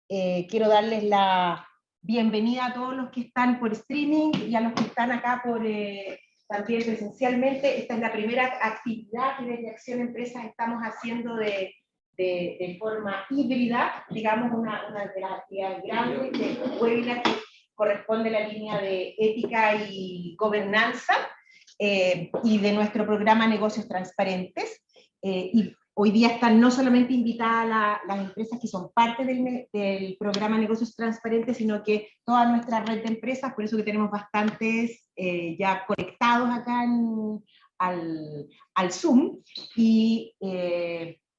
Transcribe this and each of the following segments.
Quiero darles la bienvenida a todos los que están por streaming y a los que están acá también presencialmente. Esta es la primera actividad que desde Acción Empresas estamos haciendo de forma híbrida, digamos una de las actividades grandes de webinar que corresponde a la línea de ética y gobernanza y de nuestro programa Negocios Transparentes. Y hoy día están no solamente invitadas las empresas que son parte del programa Negocios Transparentes, sino que toda nuestra red de empresas, por eso que tenemos bastantes ya conectados acá al Zoom, y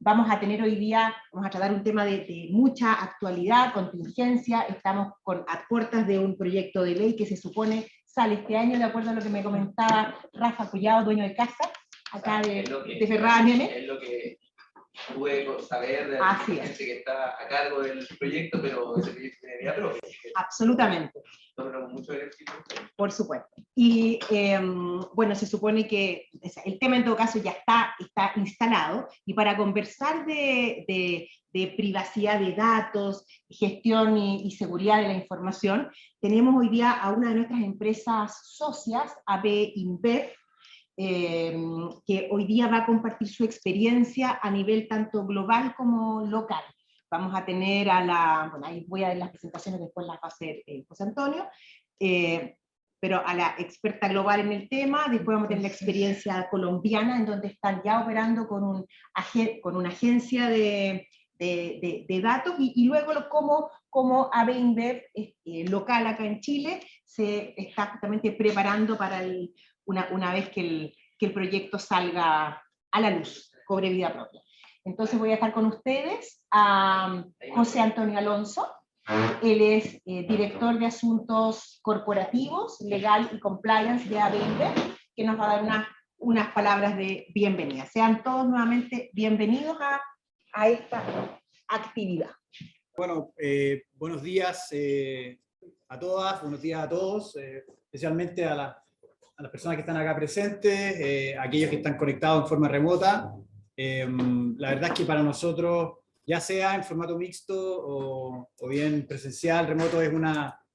vamos a tener hoy día, vamos a tratar un tema de mucha actualidad, contingencia. Estamos a puertas de un proyecto de ley que se supone sale este año, de acuerdo a lo que me comentaba Rafa Collado, dueño de casa, acá de Ferrara Neme. Es lo que pude saber de la gente que está a cargo del proyecto, pero ese proyecto tiene vida propia. Absolutamente. Con mucho éxito. Por supuesto. Y bueno, se supone que el tema en todo caso ya está instalado, y para conversar de privacidad de datos, gestión y seguridad de la información, tenemos hoy día a una de nuestras empresas socias, AB InBev, que hoy día va a compartir su experiencia a nivel tanto global como local. Vamos a tener bueno, ahí voy a ver las presentaciones, después las va a hacer José Antonio, pero a la experta global en el tema. Después vamos a tener la experiencia colombiana, en donde están ya operando con una agencia de datos, y luego cómo AB InBev local acá en Chile se está justamente preparando para una vez que el proyecto salga a la luz, cobre vida propia. Entonces voy a dejar con ustedes a José Antonio Alonso. Él es director de Asuntos Corporativos, Legal y Compliance de AB InBev, que nos va a dar unas palabras de bienvenida. Sean todos nuevamente bienvenidos a esta actividad. Bueno, buenos días a todas, buenos días a todos, especialmente a las personas que están acá presentes, aquellos que están conectados en forma remota. La verdad es que para nosotros, ya sea en formato mixto o bien presencial, remoto, es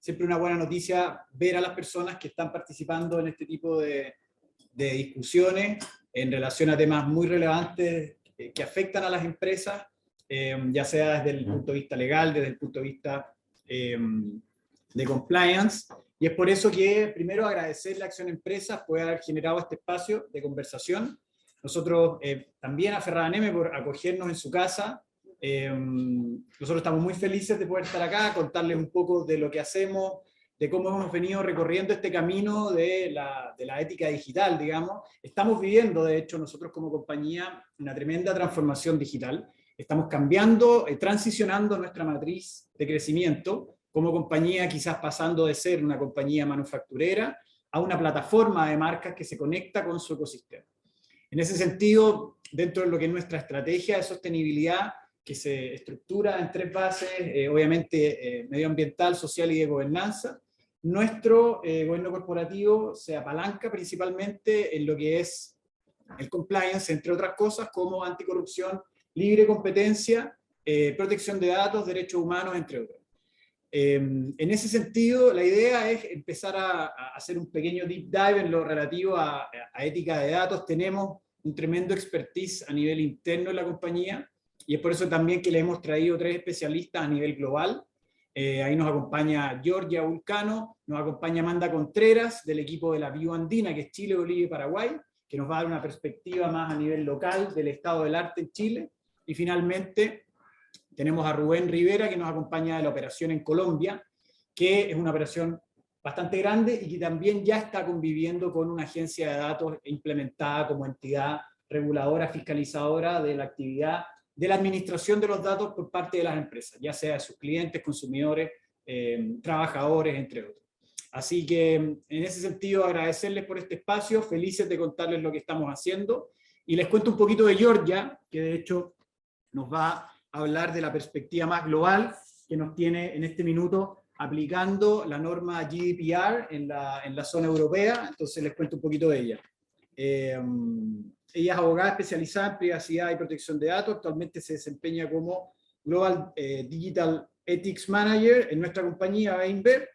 siempre una buena noticia ver a las personas que están participando en este tipo de discusiones en relación a temas muy relevantes que afectan a las empresas, ya sea desde el punto de vista legal, desde el punto de vista de compliance. Y es por eso que primero agradecerle a Acción Empresas por haber generado este espacio de conversación. Nosotros también a Ferrara Neme por acogernos en su casa. Nosotros estamos muy felices de poder estar acá, contarles un poco de lo que hacemos, de cómo hemos venido recorriendo este camino de la ética digital, digamos. Estamos viviendo, de hecho, nosotros como compañía, una tremenda transformación digital. Estamos cambiando, transicionando nuestra matriz de crecimiento como compañía, quizás pasando de ser una compañía manufacturera a una plataforma de marcas que se conecta con su ecosistema. En ese sentido, dentro de lo que es nuestra estrategia de sostenibilidad, que se estructura en 3 bases, obviamente medioambiental, social y de gobernanza, nuestro gobierno corporativo se apalanca principalmente en lo que es el compliance, entre otras cosas, como anticorrupción, libre competencia, protección de datos, derechos humanos, entre otros. En ese sentido, la idea es empezar a hacer un pequeño deep dive en lo relativo a ética de datos. Tenemos un tremendo expertise a nivel interno en la compañía, y es por eso también que le hemos traído 3 especialistas a nivel global. Ahí nos acompaña Georgia Vulcano, nos acompaña Amanda Contreras, del equipo de la Bioandina, que es Chile, Bolivia y Paraguay, que nos va a dar una perspectiva más a nivel local del estado del arte en Chile. Y finalmente tenemos a Rubén Rivera, que nos acompaña de la operación en Colombia, que es una operación bastante grande y que también ya está conviviendo con una agencia de datos implementada como entidad reguladora, fiscalizadora de la actividad de la administración de los datos por parte de las empresas, ya sea de sus clientes, consumidores, trabajadores, entre otros. Así que en ese sentido agradecerles por este espacio, felices de contarles lo que estamos haciendo, y les cuento un poquito de Georgia, que de hecho nos va a hablar de la perspectiva más global que nos tiene en este minuto aplicando la norma GDPR en la zona europea. Entonces les cuento un poquito de ella. Ella es abogada especializada en privacidad y protección de datos, actualmente se desempeña como Global Digital Ethics Manager en nuestra compañía InBev.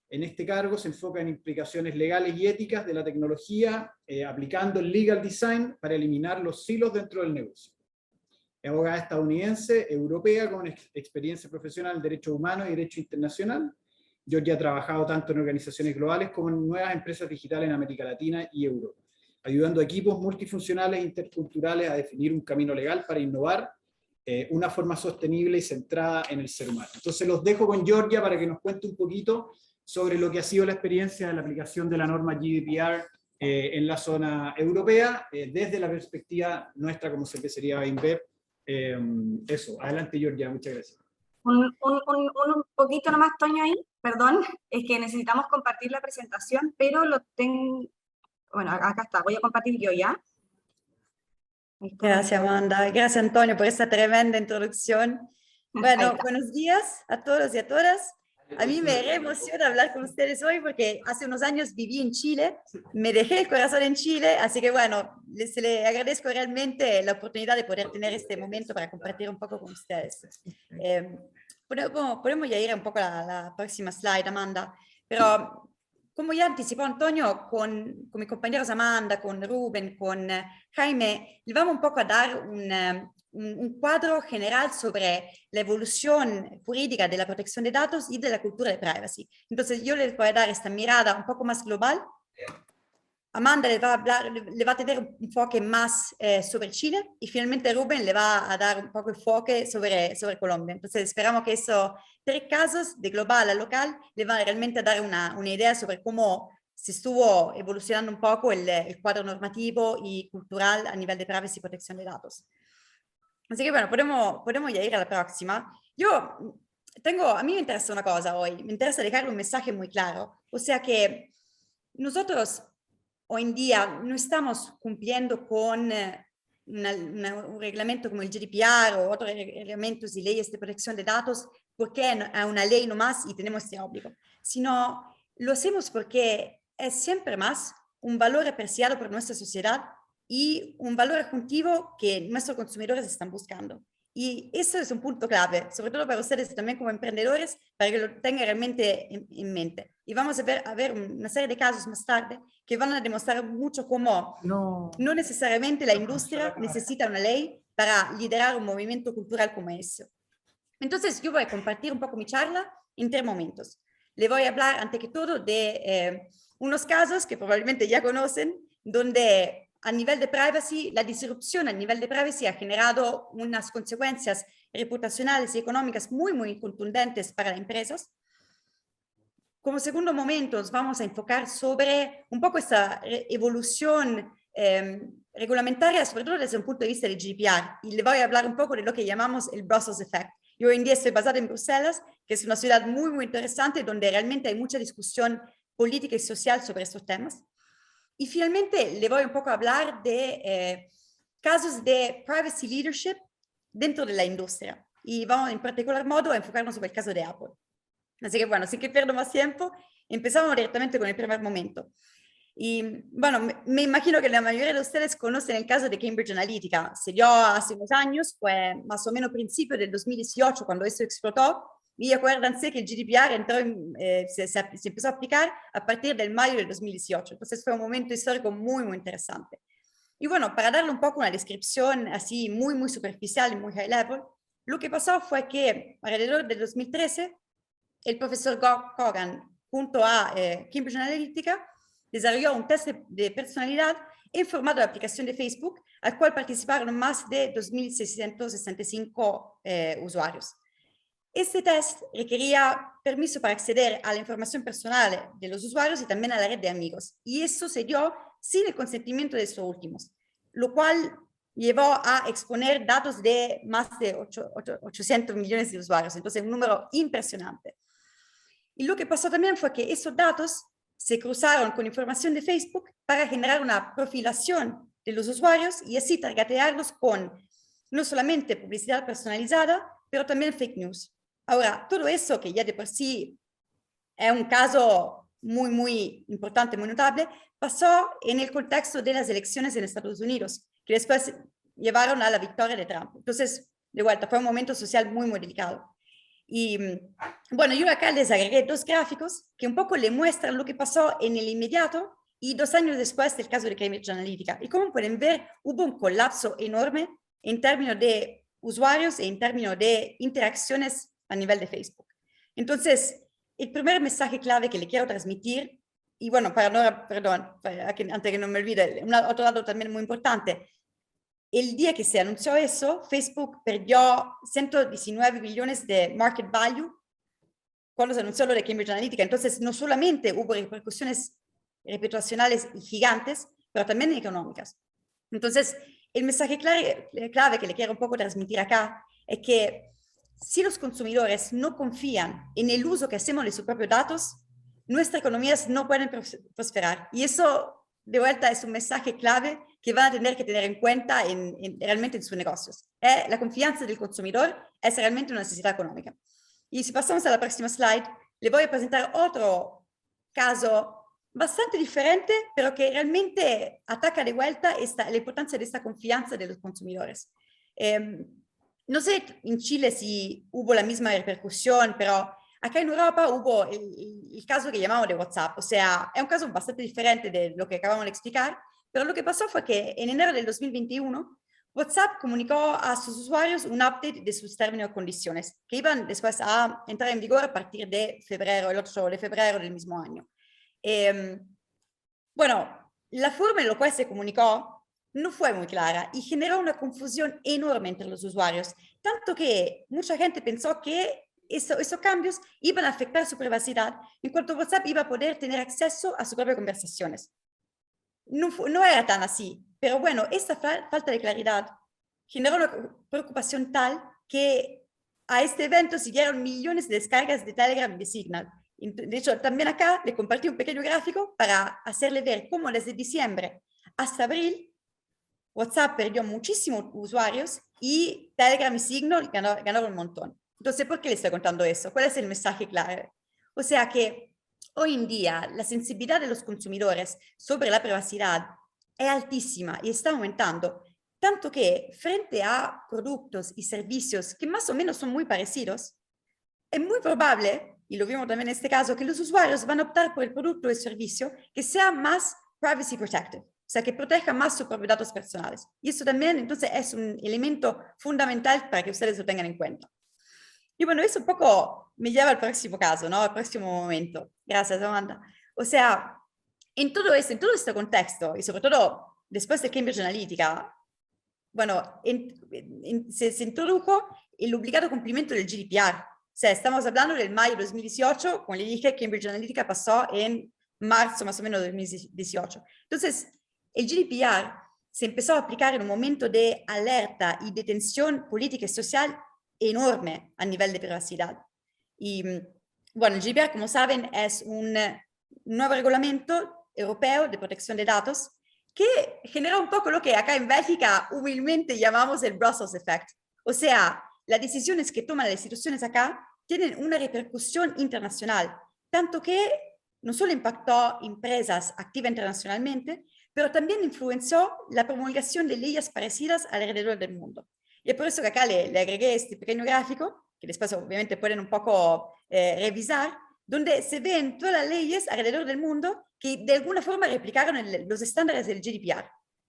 En este cargo se enfoca en implicaciones legales y éticas de la tecnología, aplicando el legal design para eliminar los silos dentro del negocio. Es abogada estadounidense, europea, con experiencia profesional en Derecho Humano y Derecho Internacional. Georgia ha trabajado tanto en organizaciones globales como en nuevas empresas digitales en América Latina y Europa, ayudando a equipos multifuncionales e interculturales a definir un camino legal para innovar una forma sostenible y centrada en el ser humano. Entonces los dejo con Georgia para que nos cuente un poquito sobre lo que ha sido la experiencia de la aplicación de la norma GDPR en la zona europea, desde la perspectiva nuestra como cervecería InBev. Eso, adelante Georgia, muchas gracias. Un poquito nomás, Toño, ahí, perdón, es que necesitamos compartir la presentación, pero lo tengo, bueno, acá está, voy a compartir yo ya. Gracias, Amanda. Gracias, Antonio, por esta tremenda introducción. Bueno, buenos días a todos y a todas. A mí me emociona hablar con ustedes hoy porque hace unos años viví en Chile, me dejé el corazón en Chile, así que bueno, les agradezco realmente la oportunidad de poder tener este momento para compartir un poco con ustedes. Podemos ya ir un poco a la próxima slide, Amanda, pero como ya anticipó Antonio, con mis compañeros Amanda, con Rubén, con Jaime, le vamos un poco a dar un cuadro general sobre la evolución jurídica de la protección de datos y de la cultura de privacy. Entonces yo les voy a dar esta mirada un poco más global. Amanda le va a tener un enfoque más sobre Chile y finalmente Rubén le va a dar un poco de enfoque sobre Colombia. Entonces esperamos que esos 3 casos de global a local le van realmente a dar una idea sobre cómo se estuvo evolucionando un poco el cuadro normativo y cultural a nivel de privacy y protección de datos. Así que bueno, podemos ya ir a la próxima. A mí me interesa una cosa hoy, me interesa dejar un mensaje muy claro. O sea que nosotros hoy en día no estamos cumpliendo con un reglamento como el GDPR o otros reglamentos y leyes de protección de datos porque hay una ley nomás y tenemos este obligo, sino lo hacemos porque es siempre más un valor apreciado por nuestra sociedad y un valor adjuntivo que nuestros consumidores están buscando. Y eso es un punto clave, sobre todo para ustedes también como emprendedores, para que lo tengan realmente en mente. Y vamos a ver una serie de casos más tarde que van a demostrar mucho cómo no necesariamente la industria necesita una ley para liderar un movimiento cultural como ese. Entonces yo voy a compartir un poco mi charla en 3 momentos. Le voy a hablar ante que todo de unos casos que probablemente ya conocen, donde a nivel de privacy, la disrupción a nivel de privacy ha generado unas consecuencias reputacionales y económicas muy, muy contundentes para las empresas. Como segundo momento, nos vamos a enfocar sobre un poco esta evolución regulamentaria, sobre todo desde un punto de vista del GDPR, y le voy a hablar un poco de lo que llamamos el Brussels Effect. Yo hoy en día estoy basada en Bruselas, que es una ciudad muy, muy interesante, donde realmente hay mucha discusión política y social sobre estos temas. Y finalmente le voy un poco a hablar de casos de privacy leadership dentro de la industria. Y vamos en particular modo a enfocarnos sobre el caso de Apple. Así que bueno, sin que pierda más tiempo, empezamos directamente con el primer momento. Y bueno, me imagino que la mayoría de ustedes conocen el caso de Cambridge Analytica. Se dio hace unos años, fue más o menos principio del 2018 cuando esto explotó. Y acuérdense que el GDPR se empezó a aplicar a partir del mayo del 2018. Entonces fue un momento histórico muy, muy interesante. Y bueno, para darle un poco una descripción así muy, muy superficial y muy high level, lo que pasó fue que alrededor del 2013, el profesor Kogan, junto a Cambridge Analytica, desarrolló un test de personalidad en formato de aplicación de Facebook, al cual participaron más de 2.665 usuarios. Este test requería permiso para acceder a la información personal de los usuarios y también a la red de amigos. Y eso se dio sin el consentimiento de estos últimos, lo cual llevó a exponer datos de más de 800 millones de usuarios. Entonces, un número impresionante. Y lo que pasó también fue que esos datos se cruzaron con información de Facebook para generar una profilación de los usuarios y así targetearlos con no solamente publicidad personalizada, pero también fake news. Ahora, todo eso, que ya de por sí es un caso muy, muy importante, muy notable, pasó en el contexto de las elecciones en Estados Unidos, que después llevaron a la victoria de Trump. Entonces, de vuelta, fue un momento social muy, muy delicado. Y bueno, yo acá les agregué 2 gráficos que un poco le muestran lo que pasó en el inmediato y 2 años después del caso de Cambridge Analytica. Y como pueden ver, hubo un colapso enorme en términos de usuarios y en términos de interacciones a nivel de Facebook. Entonces, el primer mensaje clave que le quiero transmitir, y bueno, antes que no me olvide, otro dato también muy importante, el día que se anunció eso, Facebook perdió 119 billones de market value cuando se anunció lo de Cambridge Analytica. Entonces, no solamente hubo repercusiones reputacionales gigantes, pero también económicas. Entonces, el mensaje clave que le quiero un poco transmitir acá es que si los consumidores no confían en el uso que hacemos de sus propios datos, nuestras economías no pueden prosperar. Y eso, de vuelta, es un mensaje clave que van a tener que tener en cuenta realmente en sus negocios. La confianza del consumidor es realmente una necesidad económica. Y si pasamos a la próxima slide, le voy a presentar otro caso bastante diferente, pero que realmente ataca de vuelta la importancia de esta confianza de los consumidores. No sé en Chile si hubo la misma repercusión, pero acá en Europa hubo el caso que llamamos de WhatsApp. O sea, es un caso bastante diferente de lo que acabamos de explicar, pero lo que pasó fue que en enero del 2021, WhatsApp comunicó a sus usuarios un update de sus términos y condiciones, que iban después a entrar en vigor a partir de febrero, el 8 de febrero del mismo año. Bueno, la forma en la cual se comunicó no fue muy clara y generó una confusión enorme entre los usuarios, tanto que mucha gente pensó que esos cambios iban a afectar su privacidad, en cuanto WhatsApp iba a poder tener acceso a sus propias conversaciones. No era tan así, pero bueno, esta falta de claridad generó una preocupación tal que a este evento siguieron millones de descargas de Telegram y de Signal. De hecho, también acá le compartí un pequeño gráfico para hacerle ver cómo desde diciembre hasta abril WhatsApp perdió muchísimos usuarios y Telegram y Signal ganaron un montón. Entonces, ¿por qué le estoy contando eso? ¿Cuál es el mensaje clave? O sea que hoy en día la sensibilidad de los consumidores sobre la privacidad es altísima y está aumentando, tanto que frente a productos y servicios que más o menos son muy parecidos, es muy probable, y lo vimos también en este caso, que los usuarios van a optar por el producto o el servicio que sea más privacy protected, o sea, que proteja más sus propios datos personales. Y eso también, entonces, es un elemento fundamental para que ustedes lo tengan en cuenta. Y bueno, eso un poco me lleva al próximo caso, ¿no? Al próximo momento. Gracias, Amanda. O sea, en todo este contexto, y sobre todo después de Cambridge Analytica, bueno, se introdujo el obligado cumplimiento del GDPR. O sea, estamos hablando del mayo de 2018, como le dije, Cambridge Analytica pasó en marzo más o menos de 2018. Entonces, el GDPR se empezó a aplicar en un momento de alerta y de tensión política y social enorme a nivel de privacidad. Y bueno, el GDPR, como saben, es un nuevo reglamento europeo de protección de datos que genera un poco lo que acá en Bélgica humildemente llamamos el Brussels Effect. O sea, las decisiones que toman las instituciones acá tienen una repercusión internacional, tanto que no solo impactó empresas activas internacionalmente, pero también influenció la promulgación de leyes parecidas alrededor del mundo. Y es por eso que acá le agregué este pequeño gráfico, que después obviamente pueden un poco revisar, donde se ven todas las leyes alrededor del mundo que de alguna forma replicaron los estándares del GDPR.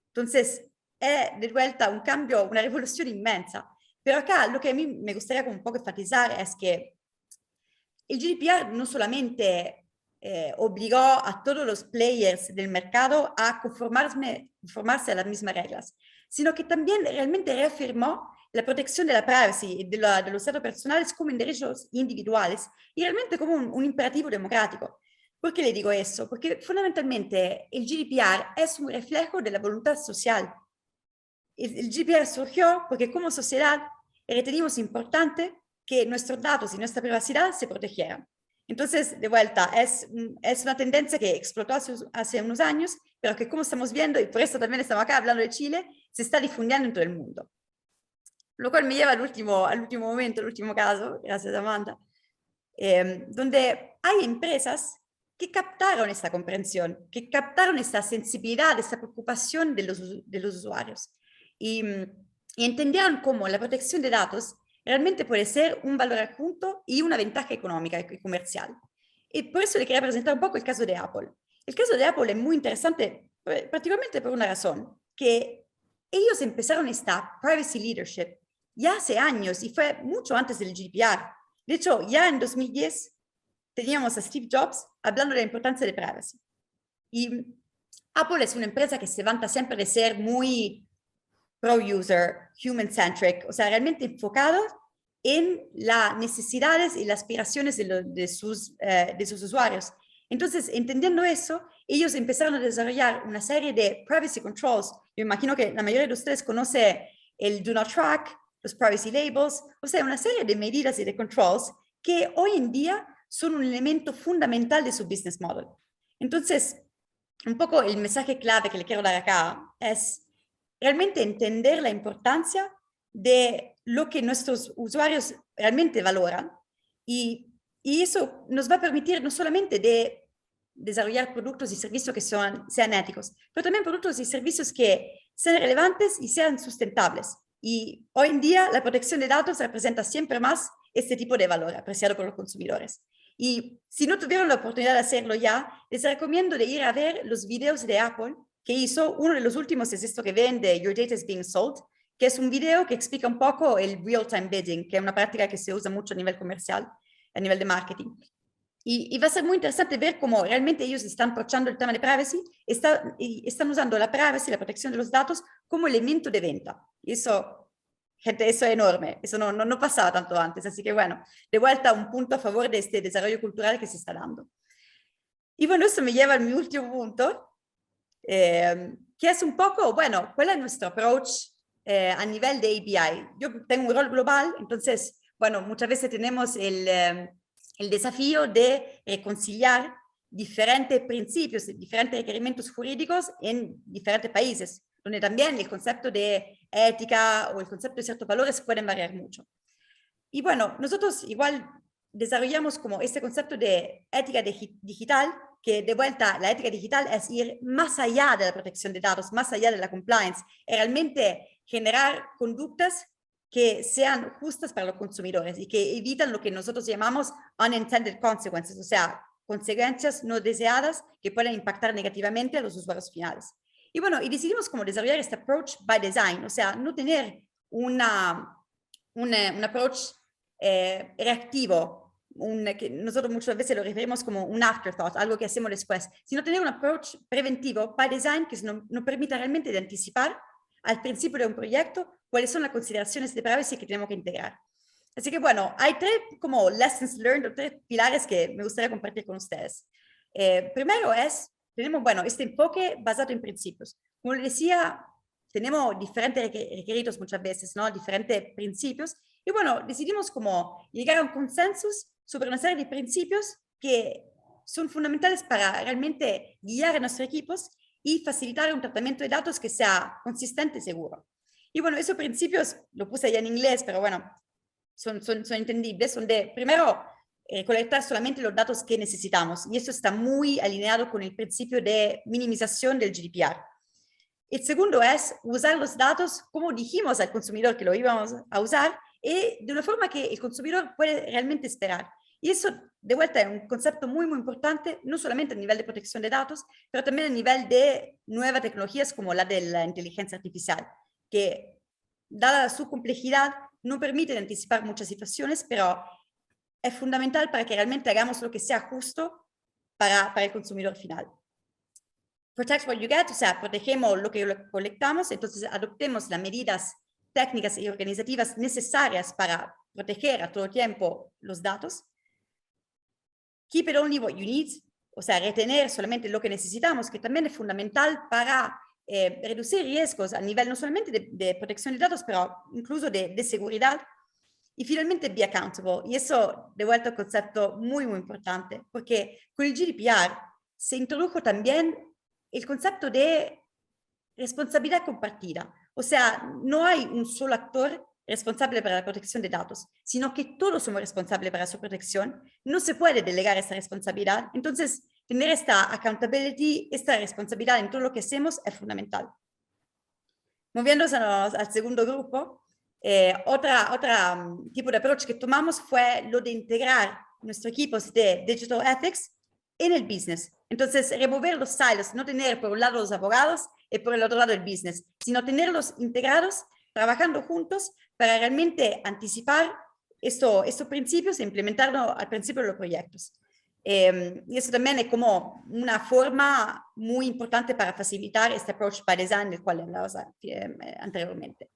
Entonces, es de vuelta un cambio, una revolución inmensa. Pero acá lo que a mí me gustaría como un poco enfatizar es que el GDPR no solamente obligó a todos los players del mercado a conformarse a las mismas reglas, sino que también realmente reafirmó la protección de la privacy y de los datos personales como en derechos individuales y realmente como un imperativo democrático. ¿Por qué le digo eso? Porque fundamentalmente el GDPR es un reflejo de la voluntad social. El GDPR surgió porque como sociedad retenimos importante que nuestros datos y nuestra privacidad se protegieran. Entonces, de vuelta, es una tendencia que explotó hace unos años, pero que como estamos viendo, y por eso también estamos acá hablando de Chile, se está difundiendo en todo el mundo. Lo cual me lleva al último momento, al último caso, gracias Amanda, donde hay empresas que captaron esta comprensión, que captaron esta sensibilidad, esta preocupación de los usuarios. Y y entendieron cómo la protección de datos realmente puede ser un valor adjunto y una ventaja económica y comercial. Y por eso le quería presentar un poco el caso de Apple. El caso de Apple es muy interesante, particularmente por una razón, que ellos empezaron esta privacy leadership ya hace años y fue mucho antes del GDPR. De hecho, ya en 2010 teníamos a Steve Jobs hablando de la importancia de privacy. Y Apple es una empresa que se vanta siempre de ser muy pro-user, human-centric, o sea, realmente enfocado en las necesidades y las aspiraciones de sus usuarios. Entonces, entendiendo eso, ellos empezaron a desarrollar una serie de privacy controls. Yo imagino que la mayoría de ustedes conoce el Do Not Track, los privacy labels, o sea, una serie de medidas y de controls que hoy en día son un elemento fundamental de su business model. Entonces, un poco el mensaje clave que le quiero dar acá es realmente entender la importancia de lo que nuestros usuarios realmente valoran y eso nos va a permitir no solamente de desarrollar productos y servicios que sean éticos, pero también productos y servicios que sean relevantes y sean sustentables. Y hoy en día la protección de datos representa siempre más este tipo de valor apreciado por los consumidores. Y si no tuvieron la oportunidad de hacerlo ya, les recomiendo de ir a ver los videos de Apple que hizo. Uno de los últimos es esto que ven de Your Data is Being Sold, que es un video que explica un poco el real-time bidding, que es una práctica que se usa mucho a nivel comercial, a nivel de marketing. Y va a ser muy interesante ver cómo realmente ellos están aprovechando el tema de privacy y están usando la privacy, la protección de los datos, como elemento de venta. Y eso, gente, eso es enorme. Eso no pasaba tanto antes. Así que bueno, de vuelta un punto a favor de este desarrollo cultural que se está dando. Y bueno, eso me lleva a mi último punto, que es un poco, bueno, ¿cuál es nuestro approach a nivel de API? Yo tengo un rol global, entonces, bueno, muchas veces tenemos el desafío de reconciliar diferentes principios, diferentes requerimientos jurídicos en diferentes países, donde también el concepto de ética o el concepto de ciertos valores pueden variar mucho. Y bueno, nosotros igual desarrollamos como este concepto de ética digital, que de vuelta la ética digital es ir más allá de la protección de datos, más allá de la compliance, y realmente generar conductas que sean justas para los consumidores y que evitan lo que nosotros llamamos unintended consequences, o sea, consecuencias no deseadas que pueden impactar negativamente a los usuarios finales. Y bueno, y decidimos cómo desarrollar este approach by design, o sea, no tener un approach reactivo, que nosotros muchas veces lo referimos como un afterthought, algo que hacemos después, sino tener un approach preventivo by design que nos permita realmente de anticipar al principio de un proyecto cuáles son las consideraciones de privacy que tenemos que integrar. Así que bueno, hay tres como lessons learned, o tres pilares que me gustaría compartir con ustedes. Primero tenemos, bueno, este enfoque basado en principios. Como les decía, tenemos diferentes requeridos muchas veces, ¿no? Diferentes principios. Y bueno, decidimos como llegar a un consenso sobre una serie de principios que son fundamentales para realmente guiar a nuestros equipos y facilitar un tratamiento de datos que sea consistente y seguro. Y bueno, esos principios, lo puse ya en inglés, pero bueno, son entendibles, son de, primero, colectar solamente los datos que necesitamos, y eso está muy alineado con el principio de minimización del GDPR. El segundo es usar los datos como dijimos al consumidor que lo íbamos a usar, y de una forma que el consumidor puede realmente esperar. Y eso, de vuelta, es un concepto muy, muy importante, no solamente a nivel de protección de datos, pero también a nivel de nuevas tecnologías como la de la inteligencia artificial, que, dada su complejidad, no permiten anticipar muchas situaciones, pero es fundamental para que realmente hagamos lo que sea justo para el consumidor final. Protect what you get, o sea, protegemos lo que colectamos, entonces adoptemos las medidas técnicas y organizativas necesarias para proteger a todo tiempo los datos. Keep it only what you need, o sea, retener solamente lo que necesitamos, que también es fundamental para reducir riesgos a nivel no solamente de protección de datos, pero incluso de seguridad. Y finalmente, be accountable. Y eso, de vuelta, un concepto muy, muy importante, porque con el GDPR se introdujo también el concepto de responsabilidad compartida. O sea, no hay un solo actor responsable para la protección de datos, sino que todos somos responsables para su protección. No se puede delegar esta responsabilidad. Entonces, tener esta accountability, esta responsabilidad en todo lo que hacemos es fundamental. Moviéndonos al segundo grupo, otra tipo de approach que tomamos fue lo de integrar nuestros equipos de Digital Ethics en el business. Entonces, remover los silos, no tener por un lado los abogados y por el otro lado el business, sino tenerlos integrados, trabajando juntos para realmente anticipar estos principios e implementarlos al principio de los proyectos. Y eso también es como una forma muy importante para facilitar este approach by design del cual hablamos anteriormente.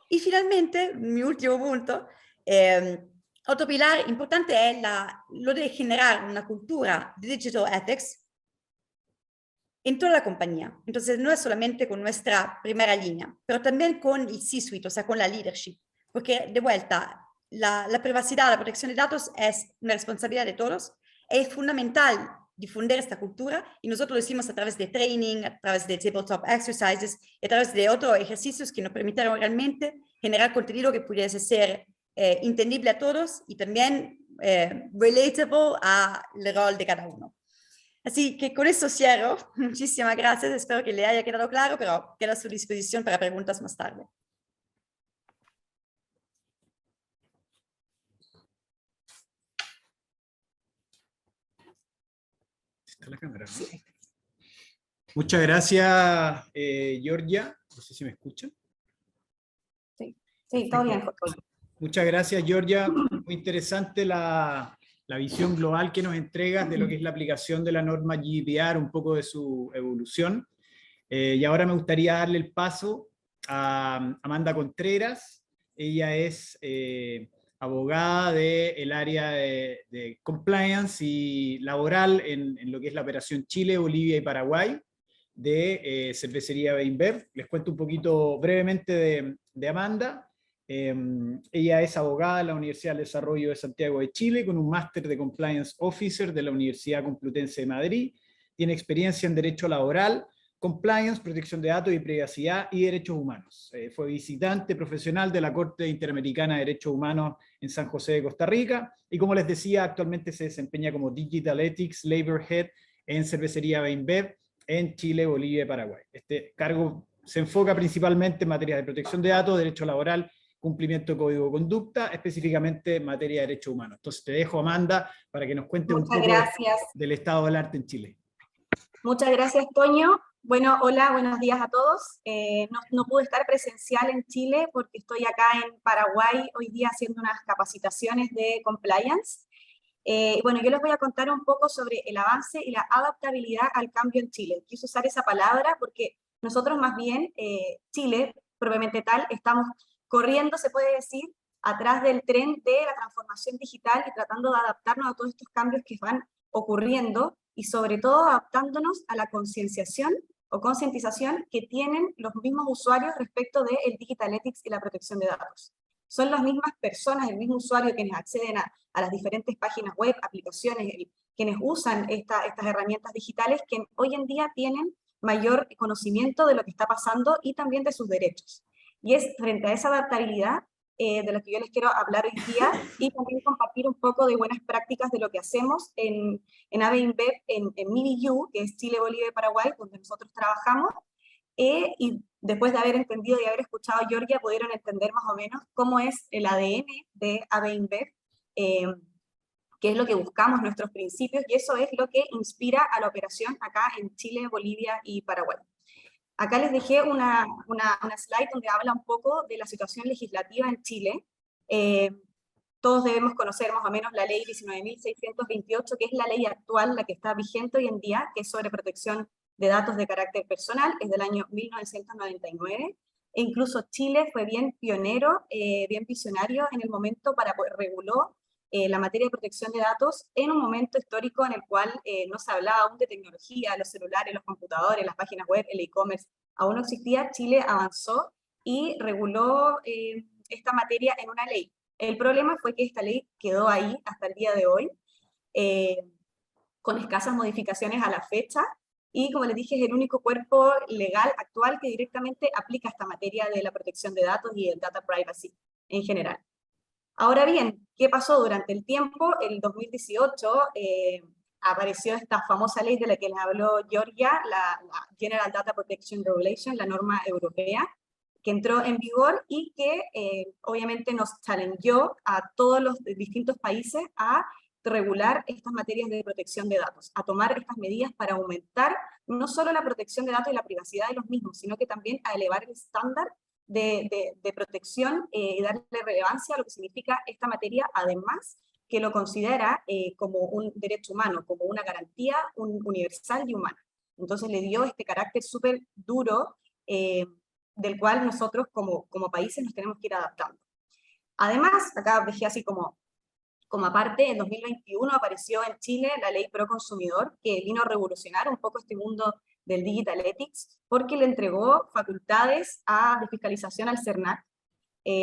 Y finalmente, mi último punto, otro pilar importante es lo de generar una cultura de digital ethics en toda la compañía. Entonces, no es solamente con nuestra primera línea, pero también con el C-suite, o sea, con la leadership. Porque, de vuelta, la privacidad, la protección de datos es una responsabilidad de todos. Es fundamental difundir esta cultura y nosotros lo hicimos a través de training, a través de tabletop exercises y a través de otros ejercicios que nos permitieron realmente generar contenido que pudiese ser entendible a todos y también relatable al rol de cada uno. Así que con eso cierro. Muchísimas gracias. Espero que le haya quedado claro, pero quedo a su disposición para preguntas más tarde. ¿Está la cámara? Sí. Muchas gracias, Georgia. No sé si me escuchan. Sí, todo bien. Muchas gracias, Georgia. Muy interesante la visión global que nos entregas de lo que es la aplicación de la norma GDPR, un poco de su evolución. Y ahora me gustaría darle el paso a Amanda Contreras. Ella es abogada del área de compliance y laboral en lo que es la operación Chile, Bolivia y Paraguay de Cervecería Beinbev. Les cuento un poquito brevemente de Amanda. Ella es abogada de la Universidad del Desarrollo de Santiago de Chile, con un máster de Compliance Officer de la Universidad Complutense de Madrid. Tiene experiencia en Derecho Laboral, Compliance, Protección de Datos y Privacidad y Derechos Humanos. Fue visitante profesional de la Corte Interamericana de Derechos Humanos en San José de Costa Rica y, como les decía, actualmente se desempeña como Digital Ethics Labor Head en Cervecería Beinbev en Chile, Bolivia y Paraguay. Este cargo se enfoca principalmente en materia de protección de datos, derecho laboral, cumplimiento de código de conducta, específicamente en materia de derechos humanos. Entonces te dejo, Amanda, para que nos cuentes un poco del estado del arte en Chile. Muchas gracias, Toño. Bueno, hola, buenos días a todos. No pude estar presencial en Chile porque estoy acá en Paraguay hoy día haciendo unas capacitaciones de compliance. Bueno, yo les voy a contar un poco sobre el avance y la adaptabilidad al cambio en Chile. Quise usar esa palabra porque nosotros más bien, Chile, propiamente tal, estamos corriendo, se puede decir, atrás del tren de la transformación digital y tratando de adaptarnos a todos estos cambios que van ocurriendo y sobre todo adaptándonos a la concienciación o concientización que tienen los mismos usuarios respecto del Digital Ethics y la protección de datos. Son las mismas personas, el mismo usuario quienes acceden a las diferentes páginas web, aplicaciones, quienes usan estas herramientas digitales que hoy en día tienen mayor conocimiento de lo que está pasando y también de sus derechos. Y es frente a esa adaptabilidad de lo que yo les quiero hablar hoy día y también compartir un poco de buenas prácticas de lo que hacemos en ABINBEV, en MIBU, que es Chile, Bolivia y Paraguay, donde nosotros trabajamos, y después de haber entendido y haber escuchado a Georgia, pudieron entender más o menos cómo es el ADN de ABINBEV, qué es lo que buscamos, nuestros principios, y eso es lo que inspira a la operación acá en Chile, Bolivia y Paraguay. Acá les dejé una slide donde habla un poco de la situación legislativa en Chile. Todos debemos conocer más o menos la ley 19.628, que es la ley actual, la que está vigente hoy en día, que es sobre protección de datos de carácter personal, es del año 1999. E incluso Chile fue bien pionero, bien visionario en el momento para regular la materia de protección de datos en un momento histórico en el cual no se hablaba aún de tecnología, los celulares, los computadores, las páginas web, el e-commerce, aún no existía. Chile avanzó y reguló esta materia en una ley. El problema fue que esta ley quedó ahí hasta el día de hoy, con escasas modificaciones a la fecha, y como les dije, es el único cuerpo legal actual que directamente aplica esta materia de la protección de datos y el data privacy en general. Ahora bien, ¿qué pasó durante el tiempo? En el 2018 apareció esta famosa ley de la que les habló Georgia, la General Data Protection Regulation, la norma europea, que entró en vigor y que obviamente nos challengeó a todos los distintos países a regular estas materias de protección de datos, a tomar estas medidas para aumentar no solo la protección de datos y la privacidad de los mismos, sino que también a elevar el estándar de protección y darle relevancia a lo que significa esta materia, además que lo considera como un derecho humano, como una garantía universal y humana. Entonces le dio este carácter súper duro del cual nosotros como países nos tenemos que ir adaptando. Además, acá dejé así como aparte, en 2021 apareció en Chile la ley Pro Consumidor, que vino a revolucionar un poco este mundo del Digital Ethics, porque le entregó facultades de fiscalización al CERNAC,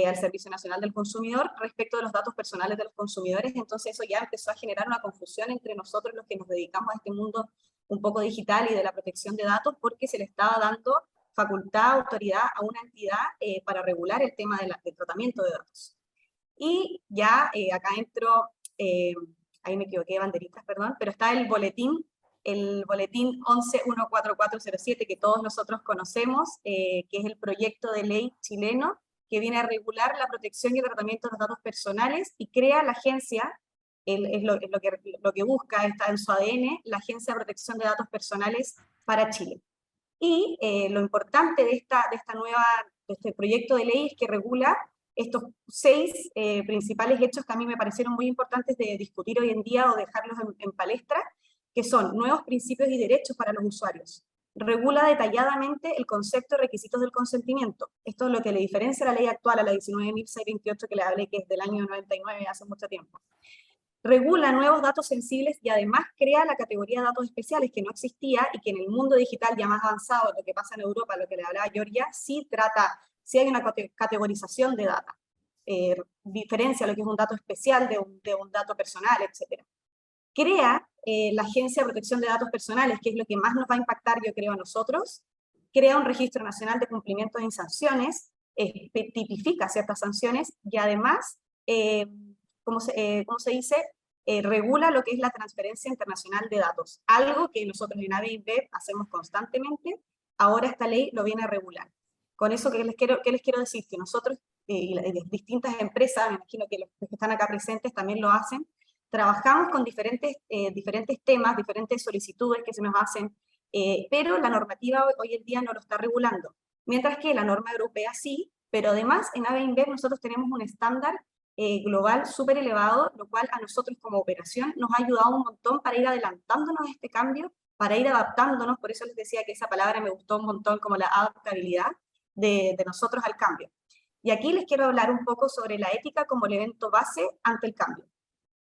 al Servicio Nacional del Consumidor, respecto de los datos personales de los consumidores. Entonces eso ya empezó a generar una confusión entre nosotros los que nos dedicamos a este mundo un poco digital y de la protección de datos, porque se le estaba dando facultad, autoridad a una entidad para regular el tema del tratamiento de datos. Y ya acá entro, ahí me equivoqué, banderitas, perdón, pero está el boletín 11.14407, que todos nosotros conocemos, que es el proyecto de ley chileno, que viene a regular la protección y el tratamiento de los datos personales, y crea la agencia, es lo que busca, está en su ADN, la Agencia de Protección de Datos Personales para Chile. Y lo importante de este proyecto de ley es que regula estos 6 principales hechos que a mí me parecieron muy importantes de discutir hoy en día o dejarlos en palestra, que son nuevos principios y derechos para los usuarios. Regula detalladamente el concepto de requisitos del consentimiento. Esto es lo que le diferencia a la ley actual, a la 19.628 que le hablé, que es del año 99, hace mucho tiempo. Regula nuevos datos sensibles y además crea la categoría de datos especiales que no existía y que en el mundo digital ya más avanzado, lo que pasa en Europa, lo que le hablaba Georgia, sí hay una categorización de data. Diferencia lo que es un dato especial de un dato personal, etc. Crea la Agencia de Protección de Datos Personales, que es lo que más nos va a impactar, yo creo, a nosotros. Crea un Registro Nacional de Cumplimientos y Sanciones, tipifica ciertas sanciones y además, ¿cómo se dice? Regula lo que es la transferencia internacional de datos, algo que nosotros en ABIB hacemos constantemente. Ahora esta ley lo viene a regular. Con eso, ¿qué les quiero decir? Que nosotros, y distintas empresas, me imagino que los que están acá presentes también lo hacen, trabajamos con diferentes temas, diferentes solicitudes que se nos hacen, pero la normativa hoy en día no lo está regulando. Mientras que la norma europea sí, pero además en ABIB nosotros tenemos un estándar global súper elevado, lo cual a nosotros como operación nos ha ayudado un montón para ir adelantándonos a este cambio, para ir adaptándonos. Por eso les decía que esa palabra me gustó un montón, como la adaptabilidad de nosotros al cambio. Y aquí les quiero hablar un poco sobre la ética como elemento base ante el cambio.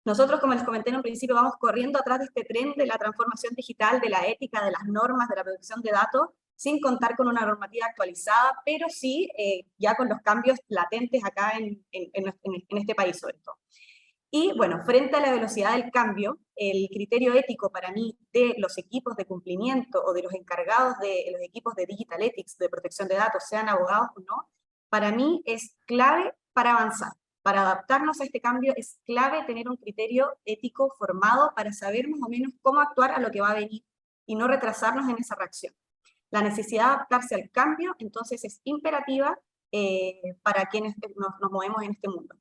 Nosotros, como les comenté en un principio, vamos corriendo atrás de este tren de la transformación digital, de la ética, de las normas, de la protección de datos, sin contar con una normativa actualizada, pero sí ya con los cambios latentes acá en este país sobre todo. Y bueno, frente a la velocidad del cambio, el criterio ético para mí de los equipos de cumplimiento o de los encargados de los equipos de Digital Ethics, de protección de datos, sean abogados o no, para mí es clave para avanzar. Para adaptarnos a este cambio es clave tener un criterio ético formado para saber más o menos cómo actuar a lo que va a venir y no retrasarnos en esa reacción. La necesidad de adaptarse al cambio, entonces, es imperativa para quienes nos movemos en este mundo.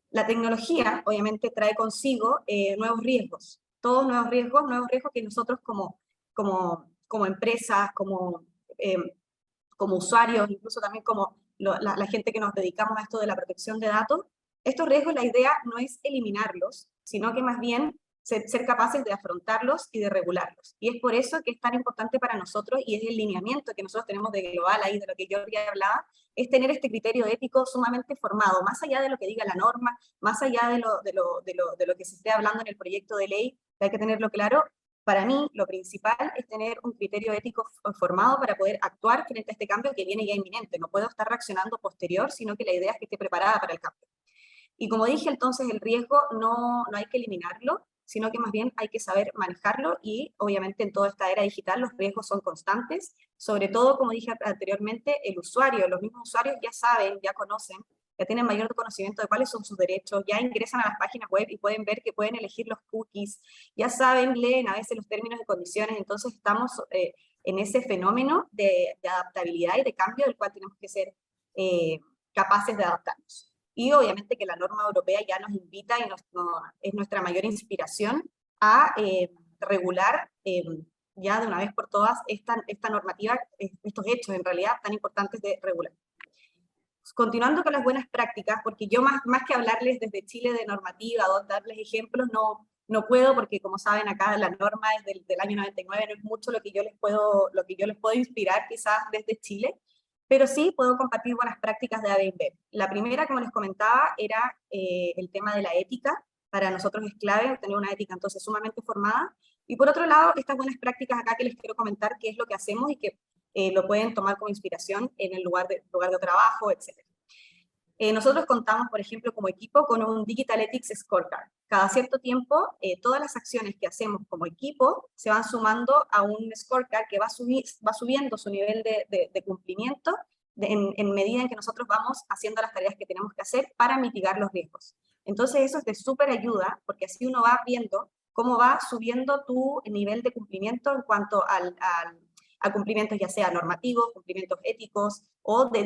La tecnología, obviamente, trae consigo nuevos riesgos, todos nuevos riesgos que nosotros como empresas, como usuarios, incluso también como la gente que nos dedicamos a esto de la protección de datos. Estos riesgos, la idea no es eliminarlos, sino que más bien ser capaces de afrontarlos y de regularlos. Y es por eso que es tan importante para nosotros, y es el lineamiento que nosotros tenemos de global, ahí de lo que yo ya hablaba, es tener este criterio ético sumamente formado, más allá de lo que diga la norma, más allá de lo que se esté hablando en el proyecto de ley, que hay que tenerlo claro. Para mí, lo principal es tener un criterio ético formado para poder actuar frente a este cambio que viene ya inminente. No puedo estar reaccionando posterior, sino que la idea es que esté preparada para el cambio. Y como dije, entonces, el riesgo no hay que eliminarlo, sino que más bien hay que saber manejarlo, y obviamente en toda esta era digital los riesgos son constantes, sobre todo, como dije anteriormente, el usuario. Los mismos usuarios ya saben, ya conocen, ya tienen mayor conocimiento de cuáles son sus derechos, ya ingresan a las páginas web y pueden ver que pueden elegir los cookies, ya saben, leen a veces los términos y condiciones. Entonces estamos en ese fenómeno de adaptabilidad y de cambio del cual tenemos que ser capaces de adaptarnos. Y obviamente que la norma europea ya nos invita y es nuestra mayor inspiración a regular ya de una vez por todas esta normativa, estos hechos en realidad tan importantes de regular. Continuando con las buenas prácticas, porque yo más que hablarles desde Chile de normativa o darles ejemplos, no puedo, porque como saben acá la norma es del año 99, no es mucho lo que yo les puedo inspirar quizás desde Chile, pero sí puedo compartir buenas prácticas de AD&B. La primera, como les comentaba, era el tema de la ética. Para nosotros es clave tener una ética entonces sumamente formada. Y por otro lado, estas buenas prácticas acá que les quiero comentar qué es lo que hacemos y que lo pueden tomar como inspiración en el lugar de trabajo, etc. Nosotros contamos, por ejemplo, como equipo con un Digital Ethics Scorecard. Cada cierto tiempo, todas las acciones que hacemos como equipo se van sumando a un scorecard que va subiendo su nivel de cumplimiento en medida en que nosotros vamos haciendo las tareas que tenemos que hacer para mitigar los riesgos. Entonces eso es de súper ayuda, porque así uno va viendo cómo va subiendo tu nivel de cumplimiento en cuanto a cumplimientos ya sea normativos, cumplimientos éticos o de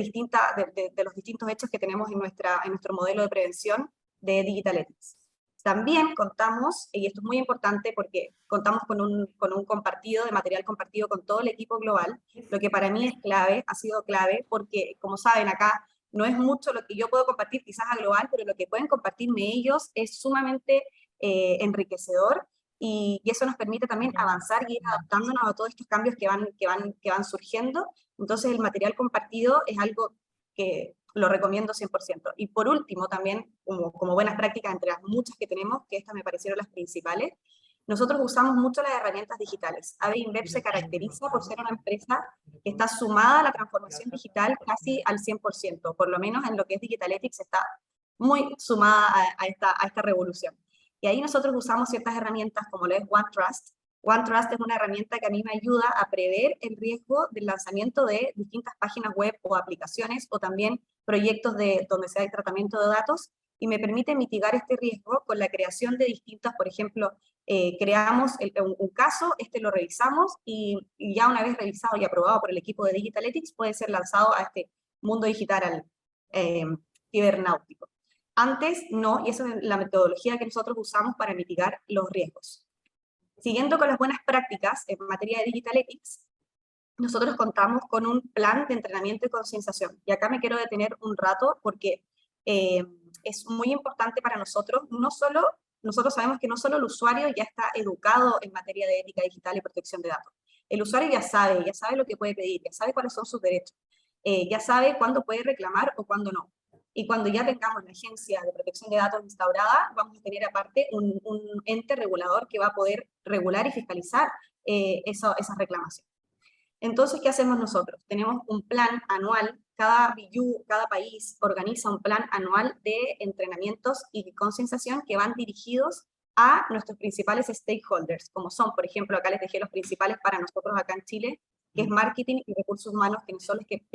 los distintos hechos que tenemos en nuestro modelo de prevención de Digital Ethics. También contamos, y esto es muy importante porque contamos con un compartido, de material compartido con todo el equipo global, lo que para mí es clave, ha sido clave, porque como saben acá, no es mucho lo que yo puedo compartir quizás a global, pero lo que pueden compartirme ellos es sumamente enriquecedor, y eso nos permite también avanzar y ir adaptándonos a todos estos cambios que van surgiendo. Entonces el material compartido es algo que lo recomiendo 100%. Y por último también, como buenas prácticas entre las muchas que tenemos, que estas me parecieron las principales, nosotros usamos mucho las herramientas digitales. AB InBev se caracteriza por ser una empresa que está sumada a la transformación digital casi al 100%, por lo menos en lo que es Digital Ethics está muy sumada a esta revolución. Y ahí nosotros usamos ciertas herramientas como lo es OneTrust. OneTrust es una herramienta que a mí me ayuda a prever el riesgo del lanzamiento de distintas páginas web o aplicaciones o también proyectos donde se hace tratamiento de datos, y me permite mitigar este riesgo con la creación de distintas, por ejemplo, creamos un caso, lo revisamos y ya una vez revisado y aprobado por el equipo de Digital Ethics puede ser lanzado a este mundo digital cibernáutico. Antes no, y esa es la metodología que nosotros usamos para mitigar los riesgos. Siguiendo con las buenas prácticas en materia de Digital Ethics, nosotros contamos con un plan de entrenamiento y concienciación. Y acá me quiero detener un rato porque es muy importante para nosotros. Nosotros sabemos que no solo el usuario ya está educado en materia de ética digital y protección de datos. El usuario ya sabe lo que puede pedir, ya sabe cuáles son sus derechos, ya sabe cuándo puede reclamar o cuándo no. Y cuando ya tengamos la agencia de protección de datos instaurada, vamos a tener aparte un ente regulador que va a poder regular y fiscalizar esas reclamaciones. Entonces, ¿qué hacemos nosotros? Tenemos un plan anual, cada BU, cada país organiza un plan anual de entrenamientos y concienciación que van dirigidos a nuestros principales stakeholders, como son, por ejemplo, acá les dejé los principales para nosotros acá en Chile, que es marketing y recursos humanos, que son los que